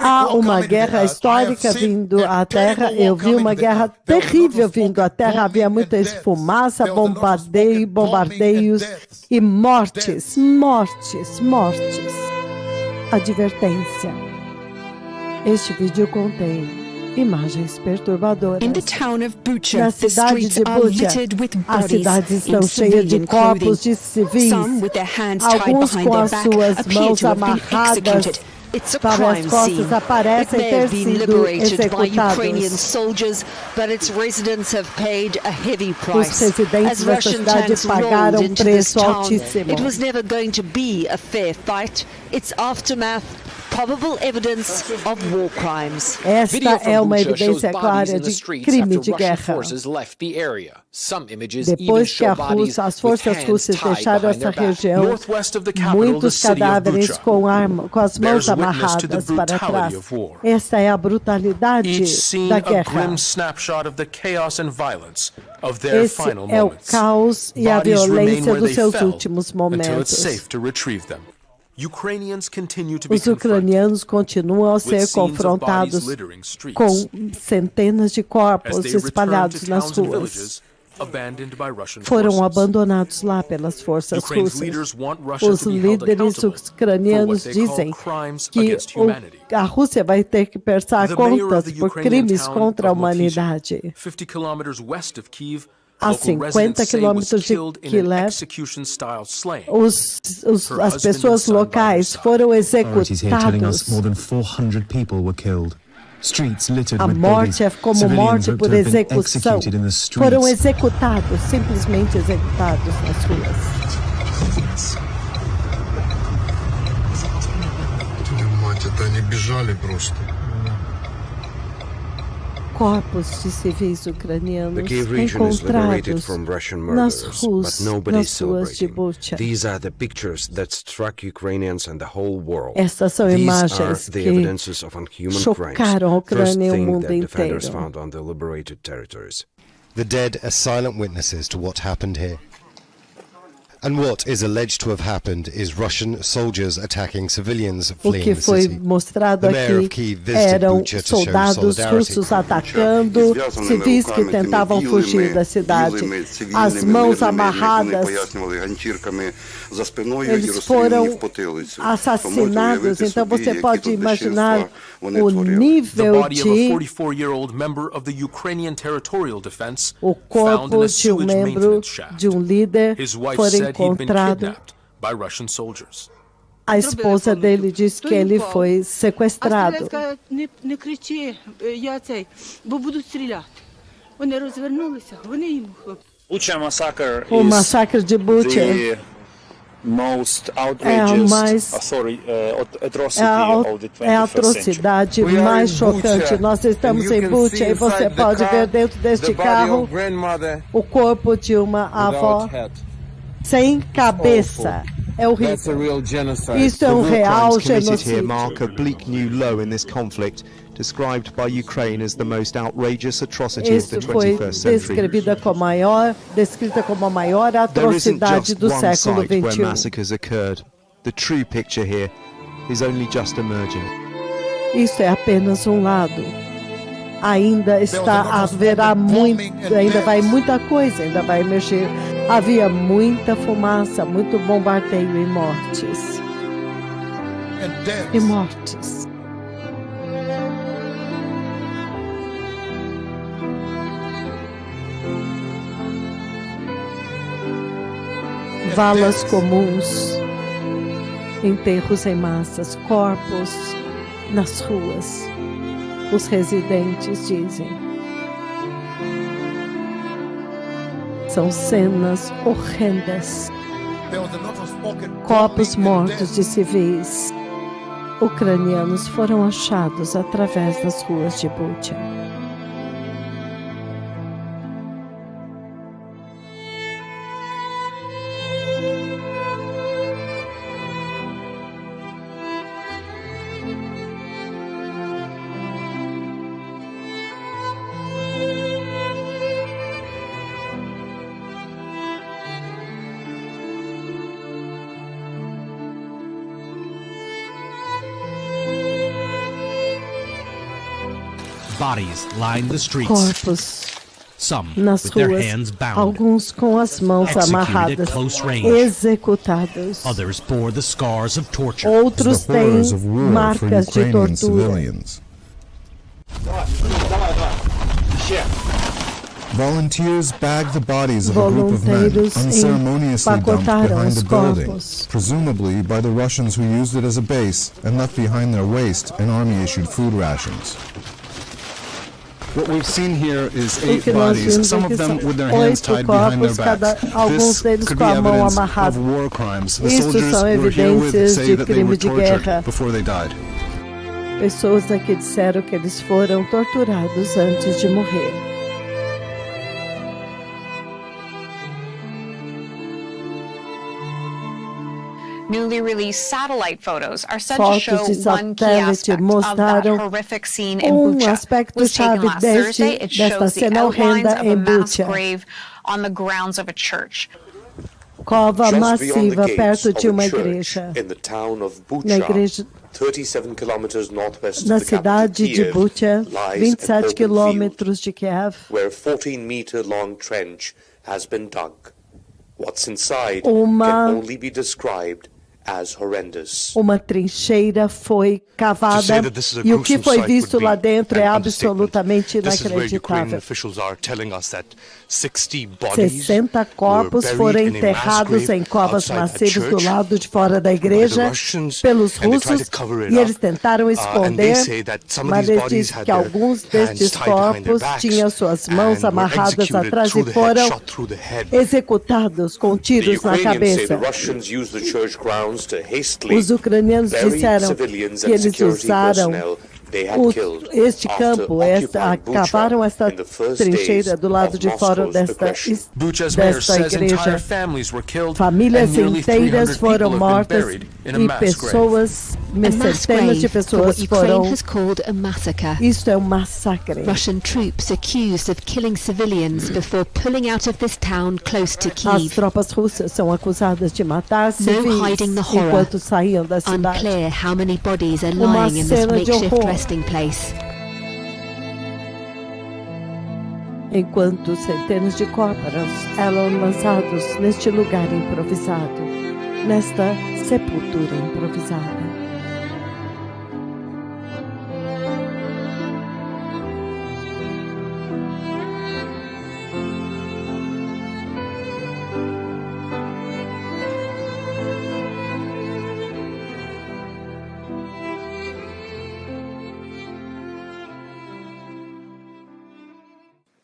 Há uma guerra histórica vindo à Terra. Eu vi uma guerra terrível vindo à Terra. Havia muita fumaça, bombardeios e mortes. Advertência. Este vídeo contém imagens perturbadoras. Na cidade de Bucha, as cidades estão cheias de corpos de civis, alguns com as suas mãos amarradas para as costas, aparecem ter sido executados. Os residentes da cidade pagaram um preço altíssimo. Esta é uma evidência clara de crime de guerra. Depois que as forças russas deixaram essa região, muitos cadáveres com as mãos amarradas para trás. Esta é a brutalidade da guerra. Esse é o caos e a violência dos seus últimos momentos. Os ucranianos continuam a ser confrontados com centenas de corpos espalhados nas ruas. Foram abandonados lá pelas forças russas. Os líderes ucranianos dizem que a Rússia vai ter que prestar contas por crimes contra a humanidade. A 50 quilômetros de Kiev, as pessoas locais foram executadas. A morte é como morte por execução. Foram executados, simplesmente executados nas ruas. Corpos de civis ucranianos encontrados nas ruas de Bucha. Estas são imagens que chocaram a Ucrânia e o mundo inteiro. The dead are silent witnesses to what happened here. And what is alleged to have happened is Russian soldiers attacking civilians fleeing the city. O que foi mostrado aqui eram soldados russos atacando civis que tentavam fugir da cidade. As mãos amarradas. Eles foram assassinados. Então você pode imaginar o nível de... O corpo de um membro de um líder foi encontrado. A esposa dele disse que ele foi sequestrado. O massacre de Bucha é a atrocidade mais chocante. Nós estamos em Bucha e você pode ver dentro deste carro o corpo de uma avó sem cabeça. É horrível. Isso é real genocídio. Described by Ukraine as the most outrageous atrocity of the 21st century. Descrita como a maior atrocidade do século XXI. Where massacres occurred. The true picture here is only just emerging. Isso é apenas um lado. Ainda haverá muito, ainda vai muita coisa, ainda vai emergir. Havia muita fumaça, muito bombardeio e mortes. Valas comuns, enterros em massas, corpos nas ruas. Os residentes dizem. São cenas horrendas. Corpos mortos de civis ucranianos foram achados através das ruas de Bucha. Bodies line the streets. Corpos Some nas with their ruas, hands bound. alguns com as mãos Executed at amarradas, close range. executados. Others bore the scars of torture. Outros têm marcas de tortura. Volunteers bagged the bodies of a group of men unceremoniously dumped behind the building, presumably by the Russians who used it as a base and left behind their waste and army-issued food rations. What we've seen here is 8 bodies, some of them with their hands tied behind their backs. This could be evidence of war crimes. The soldiers we're here with say that they were tortured before they died. Pessoas aqui disseram que eles foram torturados antes de morrer. Newly released satellite photos are said to show one key aspect of that horrific scene in Bucha. Was taken last Thursday. It shows the outlines of a mass grave on the grounds of a church. Cova massiva perto de uma igreja. Na igreja 37 kilometers northwest na of the cidade de Bucha, 27 quilômetros de Kiev, where a 14-meter-long trench has been dug. What's inside can only be described as horrendous. Uma trincheira foi cavada e o que foi visto lá dentro é absolutamente inacreditável. 60 corpos foram enterrados em covas massivas do lado de fora da igreja pelos russos e eles tentaram esconder, mas eles dizem que alguns destes corpos tinham suas mãos amarradas atrás e foram executados com tiros na cabeça. Os ucranianos disseram que eles usaram este campo, cavaram esta trincheira do lado de fora desta igreja. Famílias inteiras foram mortas e pessoas, centenas de pessoas foram. Isto é massacre. Russian troops accused of killing civilians before pulling out of this town close to Kyiv. As tropas russas são acusadas de matar civis enquanto saíam da cidade. Unclear how many bodies are lying in this makeshift resting place. Enquanto centenas de corpos eram lançados neste lugar improvisado, nesta sepultura improvisada.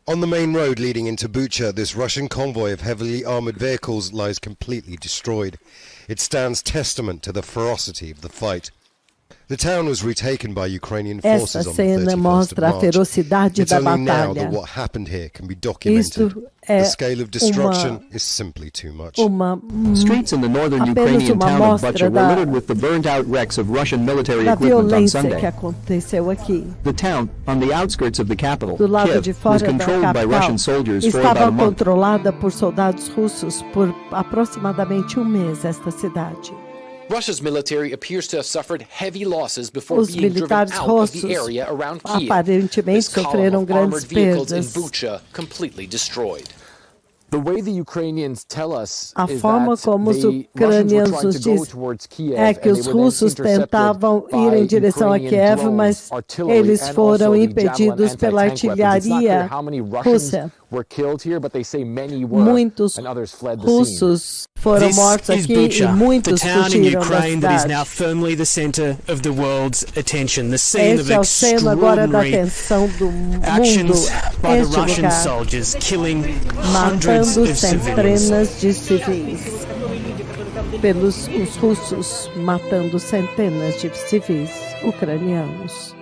On the main road leading into Bucha, this Russian convoy of heavily armoured vehicles lies completely destroyed. It stands testament to the ferocity of the fight. The town was retaken by Ukrainian forces on the 31st of March. It's only now that what happened here can be documented. The scale of destruction is simply too much. Streets in the northern Ukrainian town of Bucha were littered with the burned-out wrecks of Russian military equipment on Sunday. The town, on the outskirts of the capital, Kiev, was controlled by Russian soldiers for about a month. Estava controlada por soldados russos por aproximadamente mês esta cidade. Russia's military appears to have suffered heavy losses before being driven out of the area around Kyiv. Aparentemente sofreram grandes perdas. In Bucha completely destroyed. The way the Ukrainians tell us a forma como os ucranianos nos dizem é que os russos tentavam ir em direção a Kiev, mas eles foram impedidos pela artilharia russa. Muitos russos foram mortos aqui e muitos fugiram da cidade. Este é o seno agora da atenção do mundo. Este lugar, matando centenas de civis. Os russos matando centenas de civis ucranianos.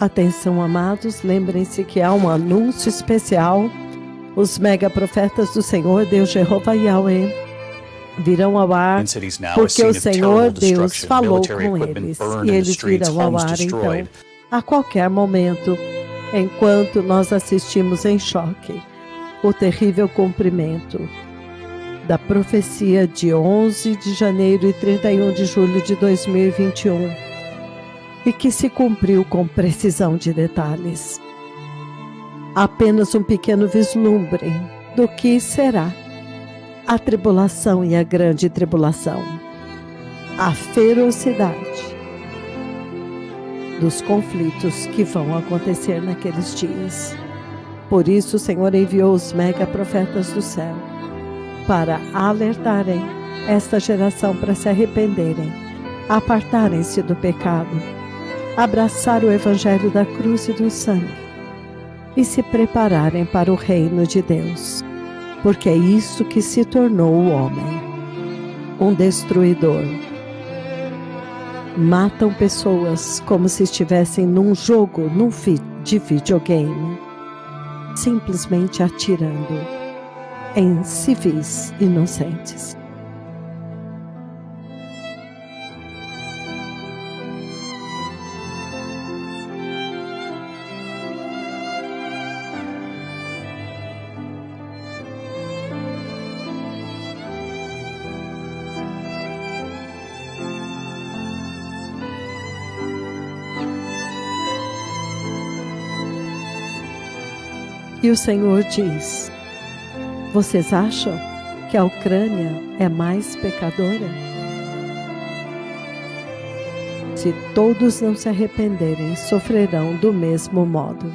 Atenção, amados, lembrem-se que há um anúncio especial. Os mega profetas do Senhor Deus Jeová Yahweh virão ao ar, porque o Senhor Deus falou com eles, e eles virão ao ar, então, a qualquer momento, enquanto nós assistimos em choque o terrível cumprimento da profecia de 11 de janeiro e 31 de julho de 2021, e que se cumpriu com precisão de detalhes. Apenas um pequeno vislumbre do que será a tribulação e a grande tribulação, a ferocidade dos conflitos que vão acontecer naqueles dias. Por isso o Senhor enviou os mega profetas do céu para alertarem esta geração para se arrependerem, apartarem-se do pecado, abraçar o evangelho da cruz e do sangue e se prepararem para o reino de Deus, porque é isso que se tornou o homem, um destruidor. Matam pessoas como se estivessem num jogo, de videogame, simplesmente atirando em civis inocentes. E o Senhor diz: vocês acham que a Ucrânia é mais pecadora? Se todos não se arrependerem, sofrerão do mesmo modo.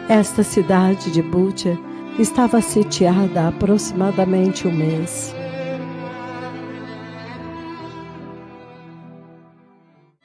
Esta cidade de Bucha estava sitiada há aproximadamente um mês.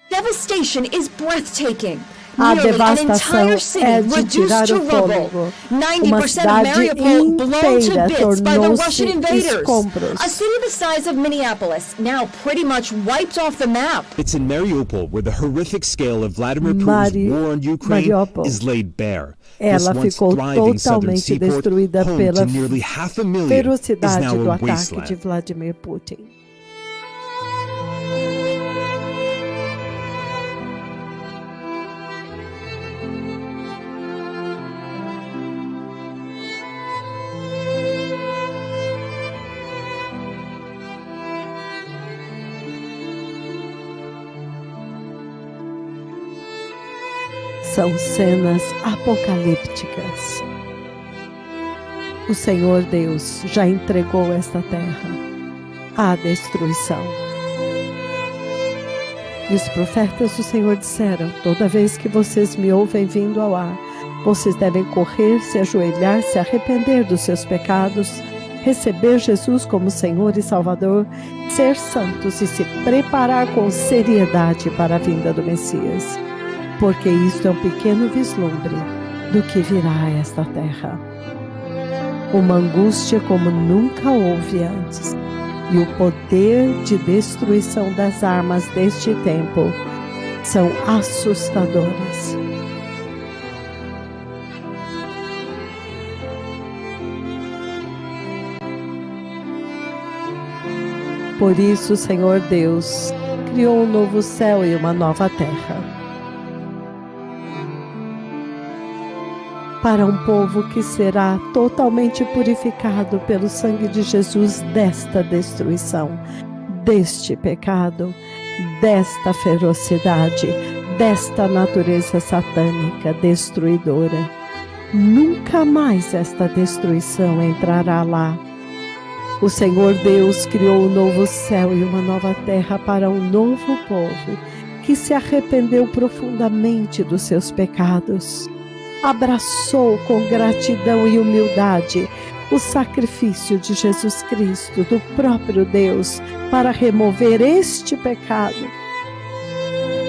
Devastation is breathtaking. A devastação é de tirar o fôlego. Uma cidade inteira tornou-se escombros. A city the size of Minneapolis, now pretty much wiped off the map. It's in Mariupol where the horrific scale of Vladimir Putin's war on Ukraine is laid bare. Ela ficou totalmente destruída pela ferocidade do ataque de Vladimir Putin. São cenas apocalípticas. O Senhor Deus já entregou esta terra à destruição. E os profetas do Senhor disseram: toda vez que vocês me ouvem vindo ao ar, vocês devem correr, se ajoelhar, se arrepender dos seus pecados, receber Jesus como Senhor e Salvador, ser santos e se preparar com seriedade para a vinda do Messias. Porque isto é um pequeno vislumbre do que virá a esta terra. Uma angústia como nunca houve antes, e o poder de destruição das armas deste tempo são assustadores. Por isso o Senhor Deus criou um novo céu e uma nova terra, para um povo que será totalmente purificado pelo sangue de Jesus desta destruição, deste pecado, desta ferocidade, desta natureza satânica destruidora. Nunca mais esta destruição entrará lá. O Senhor Deus criou um novo céu e uma nova terra para um novo povo que se arrependeu profundamente dos seus pecados. Abraçou com gratidão e humildade o sacrifício de Jesus Cristo, do próprio Deus, para remover este pecado,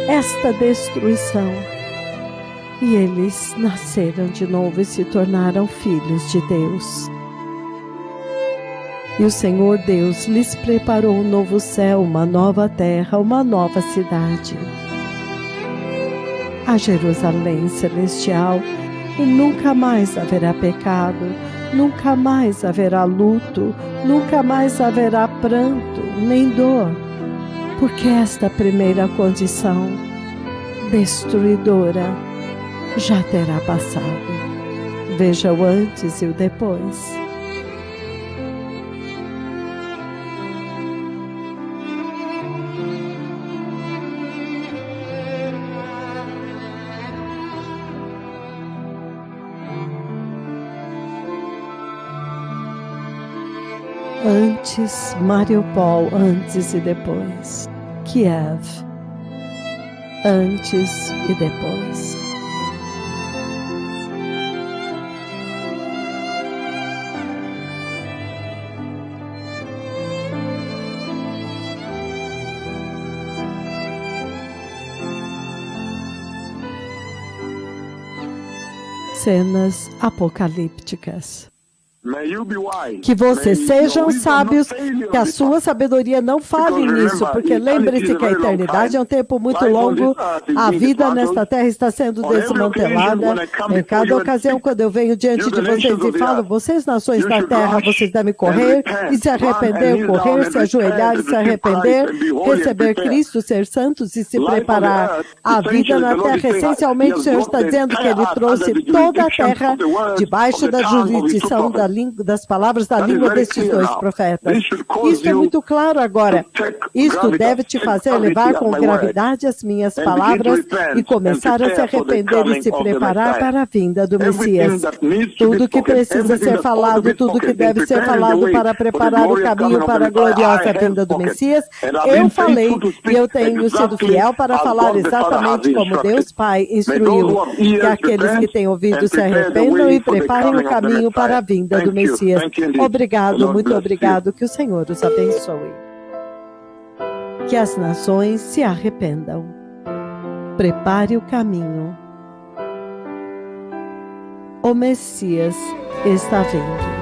esta destruição. E eles nasceram de novo e se tornaram filhos de Deus. E o Senhor Deus lhes preparou um novo céu, uma nova terra, uma nova cidade, a Jerusalém celestial. E nunca mais haverá pecado, nunca mais haverá luto, nunca mais haverá pranto, nem dor, porque esta primeira condição destruidora já terá passado. Veja o antes e o depois. Antes, Mariupol, antes e depois. Kiev, antes e depois. Cenas apocalípticas. Que vocês sejam sábios, que a sua sabedoria não falhe nisso, porque lembre-se que a eternidade é um tempo muito longo, a vida nesta terra está sendo desmantelada. Em cada ocasião, quando eu venho diante de vocês e falo: vocês, nações da terra, vocês devem correr e se arrepender, correr, se ajoelhar e se arrepender, receber Cristo, ser santos e se preparar. A vida na terra, essencialmente, o Senhor está dizendo que Ele trouxe toda a terra debaixo da jurisdição das palavras da língua destes dois profetas. Isto é muito claro agora. Isto deve te fazer levar com gravidade as minhas palavras e começar a se arrepender e se preparar para a vinda do Messias. Tudo que precisa ser falado, tudo que deve ser falado para preparar o caminho para a gloriosa vinda do Messias, eu falei, e eu tenho sido fiel para falar exatamente como Deus Pai instruiu, que aqueles que têm ouvido se arrependam e preparem o caminho para a vinda do Messias. Obrigado, muito obrigado, que o Senhor os abençoe. Que as nações se arrependam. Prepare o caminho. O Messias está vindo.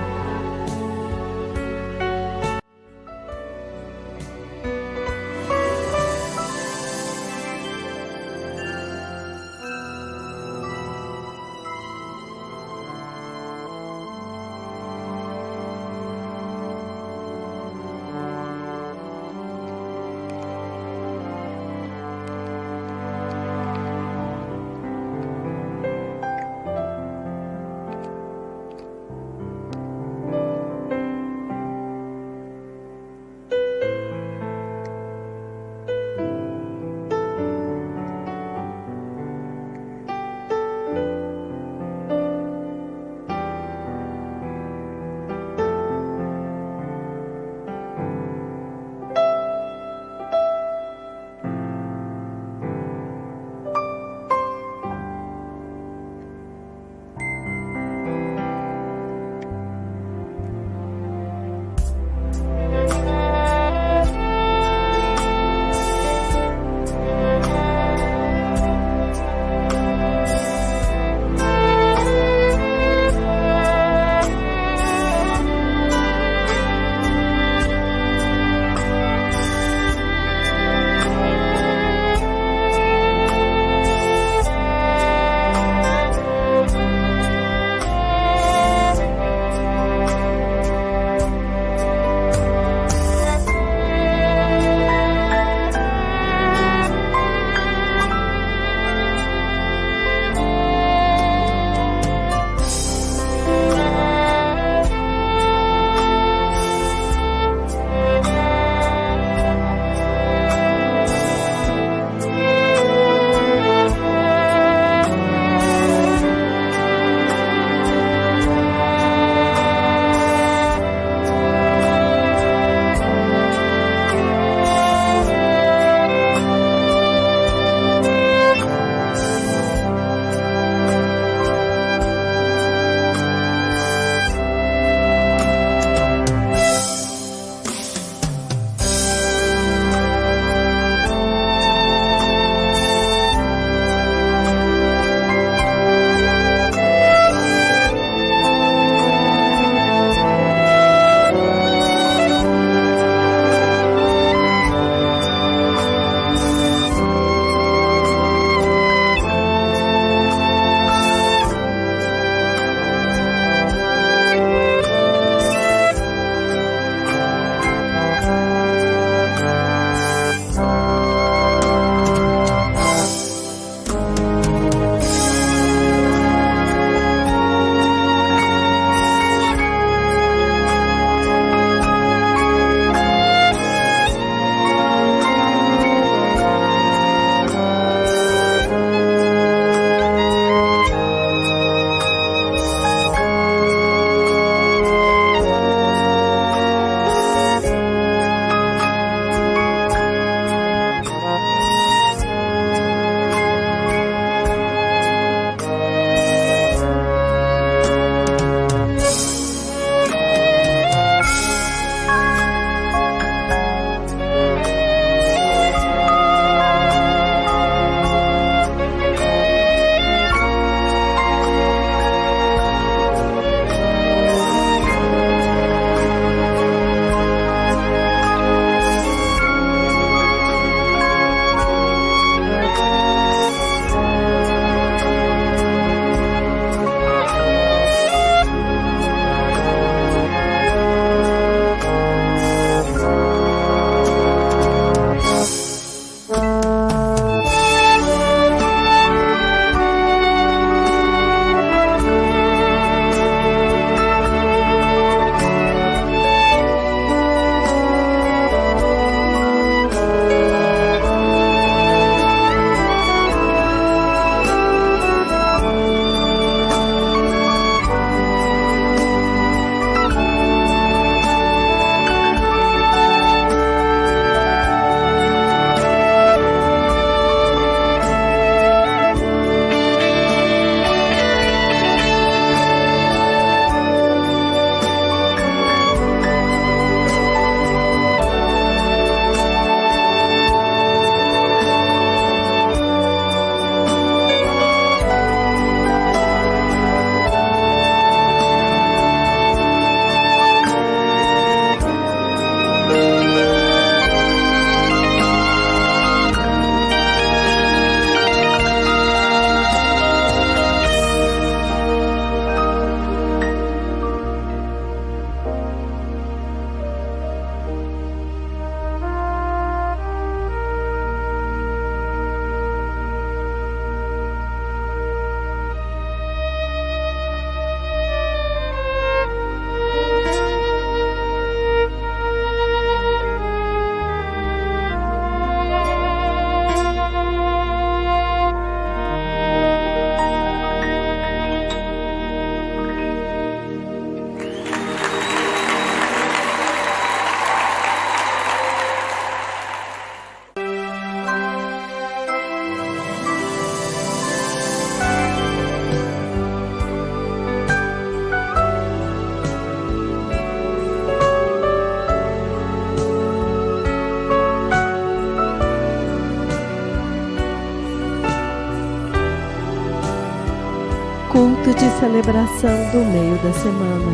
culto de celebração do meio da semana.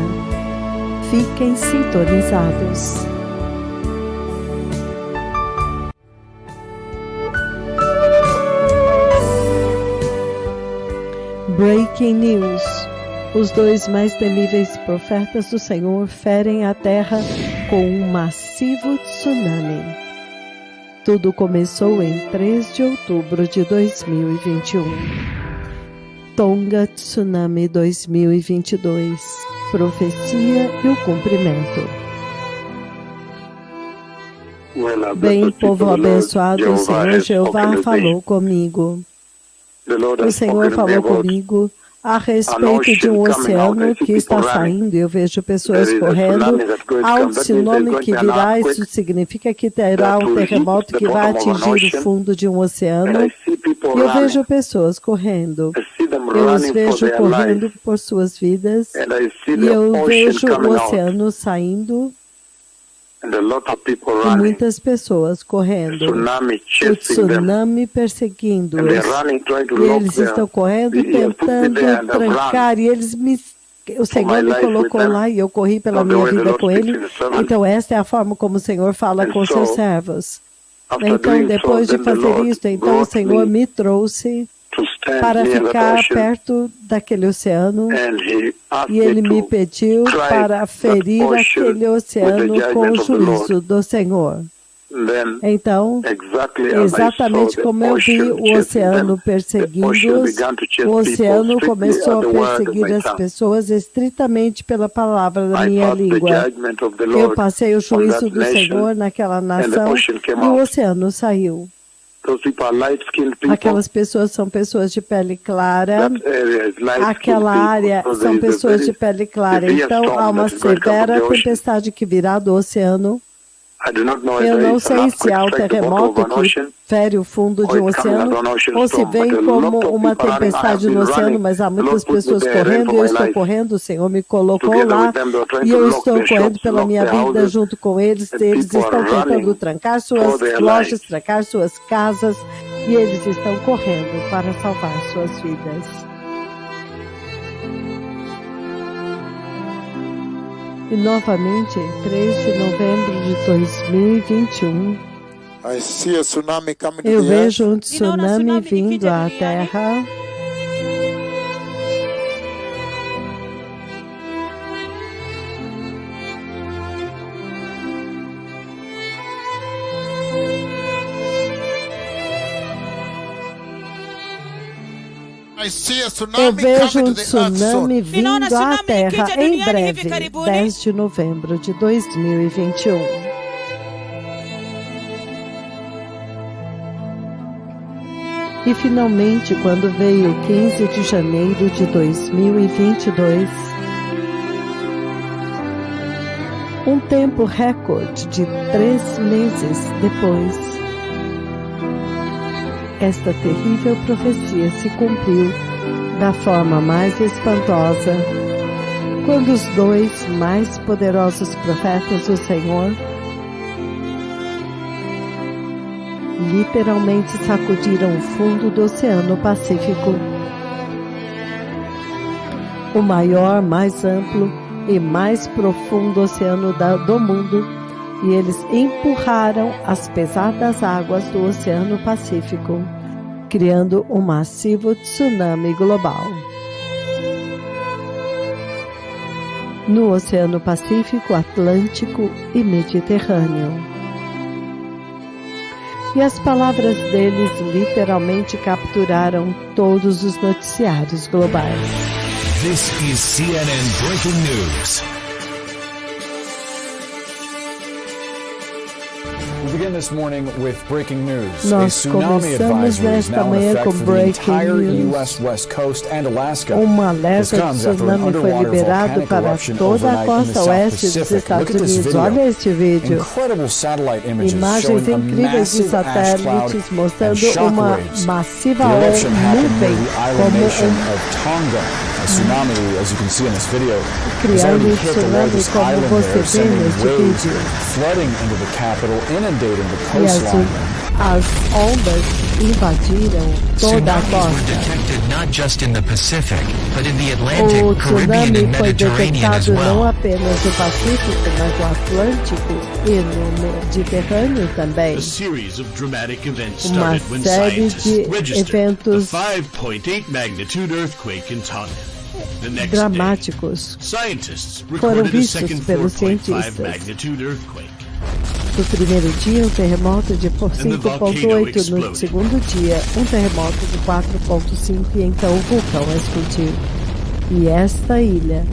Fiquem sintonizados. Breaking News. Os 2 mais temíveis profetas do Senhor ferem a terra com um massivo tsunami. Tudo começou em 3 de outubro de 2021. Tonga Tsunami 2022. Profecia e o cumprimento. Bem, povo abençoado, o Senhor Jeová falou comigo. O Senhor falou comigo a respeito de um oceano que está saindo, e eu vejo pessoas correndo. Há um tsunami que virá, isso significa que terá um terremoto que vai atingir o fundo de um oceano. E eu vejo pessoas correndo. Eu os vejo correndo por suas vidas. E eu vejo o oceano saindo. E muitas pessoas correndo, o tsunami perseguindo-os, e eles estão correndo, tentando trancar, e o Senhor me colocou lá, e eu corri pela minha vida com Ele. Então esta é a forma como o Senhor fala com seus servos. Então, depois de fazer isso, então o Senhor me trouxe para ficar perto daquele oceano, e Ele me pediu para ferir aquele oceano com o juízo do Senhor. Então, exatamente como eu vi o oceano perseguindo-os, o oceano começou a perseguir as pessoas estritamente pela palavra da minha língua. Eu passei o juízo do Senhor naquela nação e o oceano saiu. Aquelas pessoas são pessoas de pele clara. Aquela área são pessoas de pele clara. Então, há uma severa tempestade que virá do oceano. Eu não sei se há um terremoto que fere o fundo de um oceano ou se vem como uma tempestade no oceano, mas há muitas pessoas correndo, e eu estou correndo, o Senhor me colocou lá, e eu estou correndo pela minha vida junto com eles. Eles estão tentando trancar suas lojas, trancar suas casas, e eles estão correndo para salvar suas vidas. E novamente, em 3 de novembro de 2021, eu vejo um tsunami vindo à Terra. Eu vejo um tsunami vindo à Terra em breve, 10 de novembro de 2021. E finalmente, quando veio 15 de janeiro de 2022, um tempo recorde de 3 meses depois, esta terrível profecia se cumpriu da forma mais espantosa, quando os 2 mais poderosos profetas do Senhor literalmente sacudiram o fundo do Oceano Pacífico, o maior, mais amplo e mais profundo oceano do mundo, e eles empurraram as pesadas águas do Oceano Pacífico, criando um massivo tsunami global. No Oceano Pacífico, Atlântico e Mediterrâneo. E as palavras deles literalmente capturaram todos os noticiários globais. This is CNN Breaking News. Nós começamos nesta manhã com Breaking News. Um alerta de tsunami foi liberado para toda a costa oeste dos Estados Unidos. Olha este vídeo. Imagens incríveis de satélites mostrando uma massiva nuvem como criando um tsunami como você vê neste vídeo. E As ondas invadiram toda a costa. O tsunami foi detectado não apenas no Pacífico, mas no Atlântico e no Mediterrâneo também. Uma série de eventos dramáticos foram vistos pelos cientistas. No primeiro dia, um terremoto de 5,8, no segundo dia, um terremoto de 4,5 e então o vulcão explodiu. E esta ilha,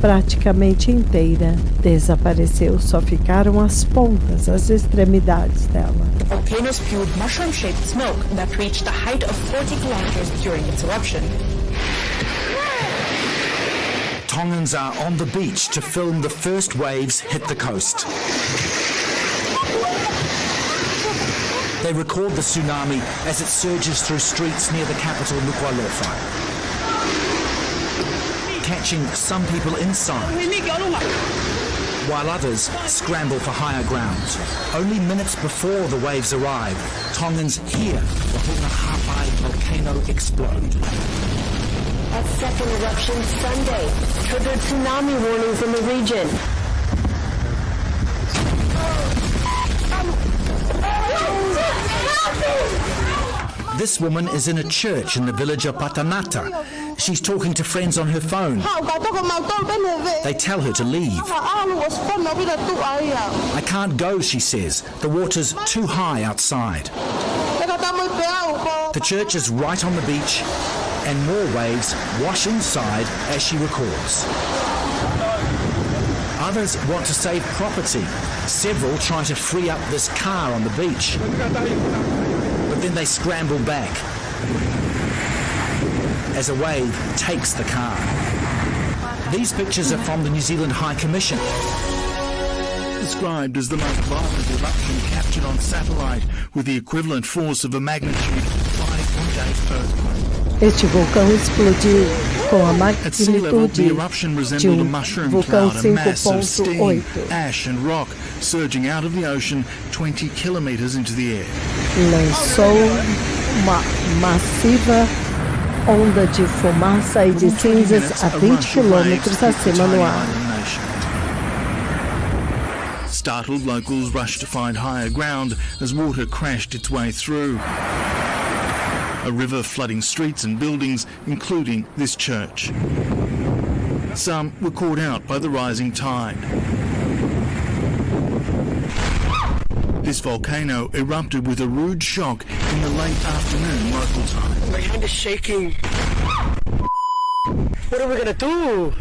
praticamente inteira, desapareceu. Só ficaram as pontas, as extremidades dela. The volcano spewed mushroom-shaped smoke that reached a height of 40 kilometers during its eruption. Tongans are on the beach to film the first waves hit the coast. They record the tsunami as it surges through streets near the capital Nuku'alofa, catching some people inside, while others scramble for higher ground. Only minutes before the waves arrive, Tongans hear the Hunaha'ai volcano explode. A second eruption Sunday triggered tsunami warnings in the region. This woman is in a church in the village of Patanata. She's talking to friends on her phone. They tell her to leave. I can't go, she says. The water's too high outside. The church is right on the beach, and more waves wash inside as she records. Others want to save property. Several try to free up this car on the beach, but then they scramble back as a wave takes the car. These pictures are from the New Zealand High Commission. Described as the most violent eruption captured on satellite, with the equivalent force of a magnitude 5.8 earthquake. Este vulcão explodiu com a magnitude de vulcão 5.8. Ash and rock surging out of the ocean 20 kilometers into the air. Lançou uma massiva onda de fumaça e de cinzas a 20 quilômetros acima no ar. Startled locals rushed to find higher ground as water crashed its way through. A river flooding streets and buildings, including this church. Some were caught out by the rising tide. This volcano erupted with a rude shock in the late afternoon local time. My hand is shaking. What are we gonna do?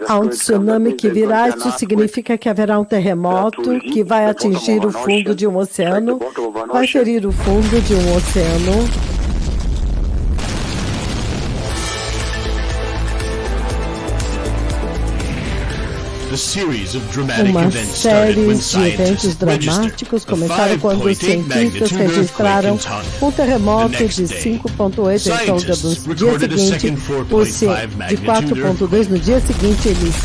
Há um tsunami que virá, isso significa que haverá um terremoto que vai atingir o fundo de um oceano, vai ferir o fundo de um oceano. Uma série de eventos dramáticos começaram quando os cientistas registraram um terremoto de 5.8, então no dia seguinte, de 4.2, no dia seguinte eles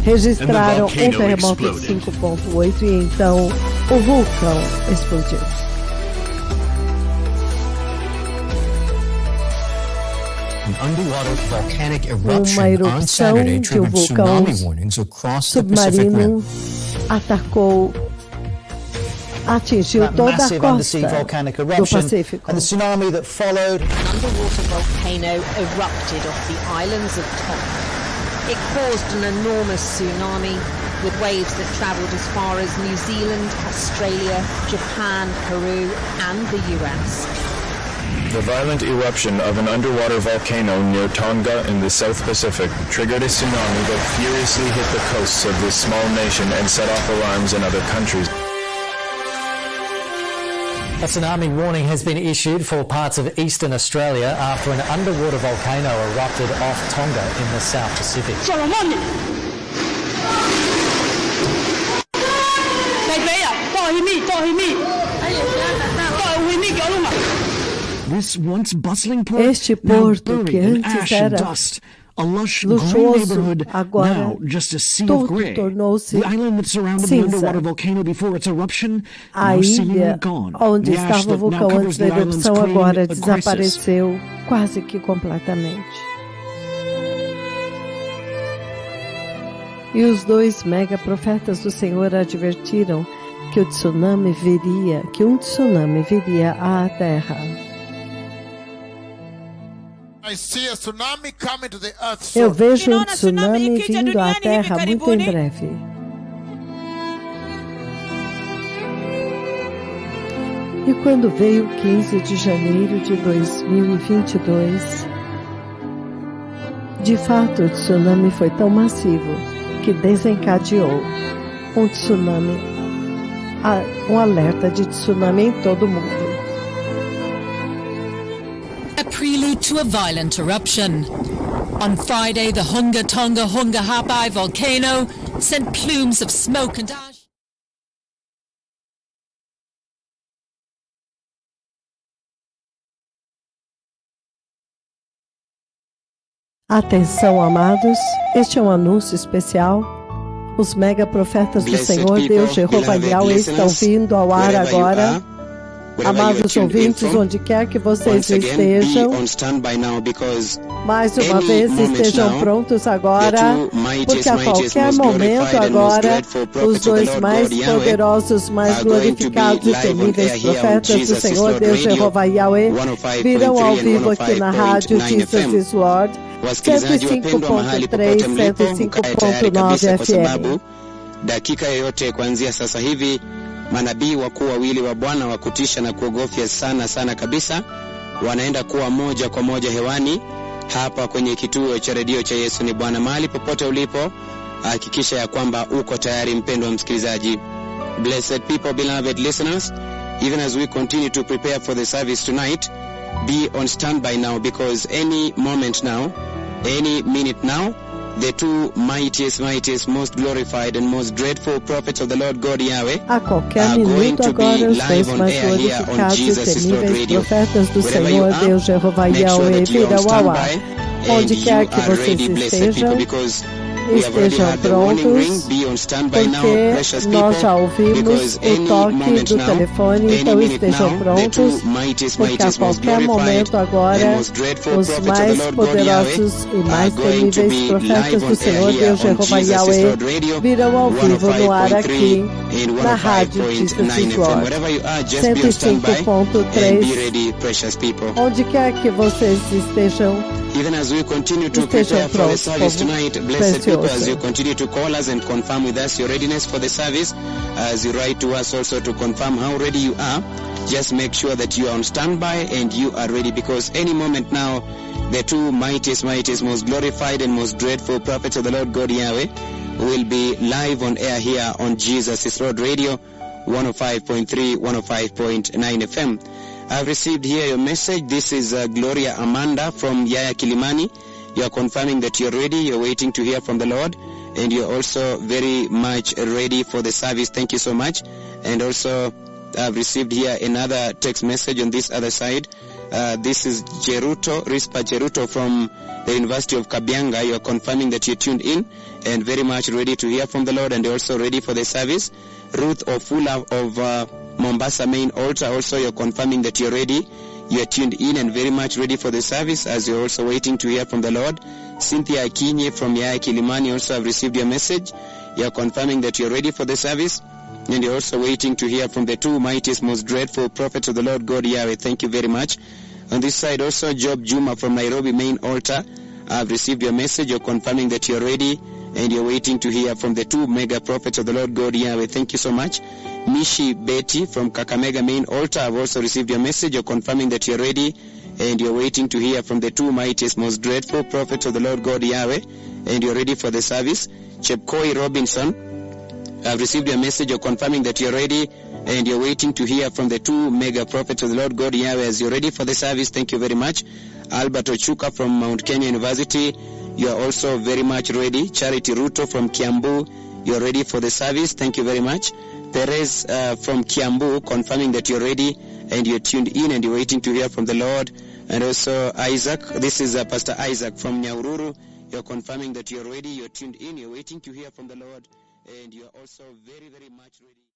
registraram um terremoto de 5.8 e então o vulcão explodiu. Uma erupção de um vulcão submarino atingiu toda a costa do Pacífico. And the tsunami that followed. An underwater volcano erupted off the islands of Tonga. It caused an enormous tsunami with waves that travelled as far as New Zealand, Australia, Japan, Peru and the US. The violent eruption of an underwater volcano near Tonga in the South Pacific triggered a tsunami that furiously hit the coasts of this small nation and set off alarms in other countries. A tsunami warning has been issued for parts of eastern Australia after an underwater volcano erupted off Tonga in the South Pacific. This once bustling port, este porto que antes era luxuoso, agora tudo tornou-se cinza. A ilha onde estava o vulcão antes da erupção agora desapareceu quase que completamente. E os 2 mega profetas do Senhor advertiram que um tsunami viria à terra. Eu vejo um tsunami vindo à Terra muito em breve. E quando veio 15 de janeiro de 2022, de fato o tsunami foi tão massivo que desencadeou um tsunami, um alerta de tsunami em todo o mundo. Prelude to a violent eruption. On Friday, the Tonga Hunga volcano sent plumes of smoke and ash. Atenção, amados, este é um anúncio especial. Os mega profetas do Senhor Deus Jeová Yahweh estão vindo ao ar agora. Amados ouvintes, onde quer que vocês estejam, mais uma vez estejam prontos agora, porque a qualquer momento agora, os 2 mais poderosos, mais glorificados e temíveis profetas do Senhor Deus Jeová Yahweh virão ao vivo aqui na rádio Jesus is Lord, 105.3, 105.9 FM. Dakika yoyote kuanzia sasa hivi, manabii wakuu wawili wa Bwana wa kutisha na kuogofya sana kabisa wanaenda kuwa moja kwa moja hewani hapa kwenye kituo cha redio cha Yesu ni Bwana. Mahali popote ulipo, hakikisha ya kwamba uko tayari, mpendwa msikilizaji. Blessed people, beloved listeners, even as we continue to prepare for the service tonight, be on standby now, because any moment now, any minute now, the 2 mightiest, most glorified and most dreadful prophets of the Lord God Yahweh a qualquer minuto agora, os 2 mais glorificados e temíveis profetas do Senhor Deus Jeová Yahweh virão ao ar. Onde quer que vocês estejam prontos, porque nós já ouvimos o toque do telefone, então estejam prontos, porque a qualquer momento agora, os mais poderosos e mais temíveis profetas do Senhor Deus Jeová Yahweh virão ao vivo no ar aqui, na rádio Jesus is Lord, 105.3, onde quer que vocês estejam. Even as we continue to prepare for the service tonight, blessed people, as you continue to call us and confirm with us your readiness for the service, as you write to us also to confirm how ready you are, just make sure that you are on standby and you are ready, because any moment now, the 2 mightiest, most glorified and most dreadful prophets of the Lord God Yahweh will be live on air here on Jesus is Lord Radio, 105.3, 105.9 FM. I've received here your message. This is Gloria Amanda from Yaya Kilimani. You are confirming that you're ready. You're waiting to hear from the Lord. And you're also very much ready for the service. Thank you so much. And also, I've received here another text message on this other side. This is Rispa Jeruto from the University of Kabianga. You're confirming that you're tuned in and very much ready to hear from the Lord and also ready for the service. Ruth Ofula of Mombasa Main Altar, also you're confirming that you're ready, you're tuned in and very much ready for the service as you're also waiting to hear from the Lord. Cynthia Akinye from Yaya Kilimani also have received your message. You're confirming that you're ready for the service and you're also waiting to hear from the 2 mightiest, most dreadful prophets of the Lord God Yahweh. Thank you very much. On this side also, Job Juma from Nairobi Main Altar, I've received your message. You're confirming that you're ready and you're waiting to hear from the 2 mega prophets of the Lord God Yahweh. Thank you so much. Mishi Betty from Kakamega Main Altar, I've also received your message. You're confirming that you're ready and you're waiting to hear from the 2 mightiest, most dreadful prophets of the Lord God Yahweh, and you're ready for the service. Chepkoi Robinson I've received your message. You're confirming that you're ready and you're waiting to hear from the two mega prophets of the Lord God Yahweh as you're ready for the service. Thank you very much. Albert Ochuka from Mount Kenya University, you are also very much ready. Charity Ruto from Kiambu, you're ready for the service. Thank you very much. Perez from Kiambu, confirming that you're ready and you're tuned in and you're waiting to hear from the Lord. And also Isaac, this is Pastor Isaac from Nyaururu. You're confirming that you're ready, you're tuned in, you're waiting to hear from the Lord, and you're also very, very much ready.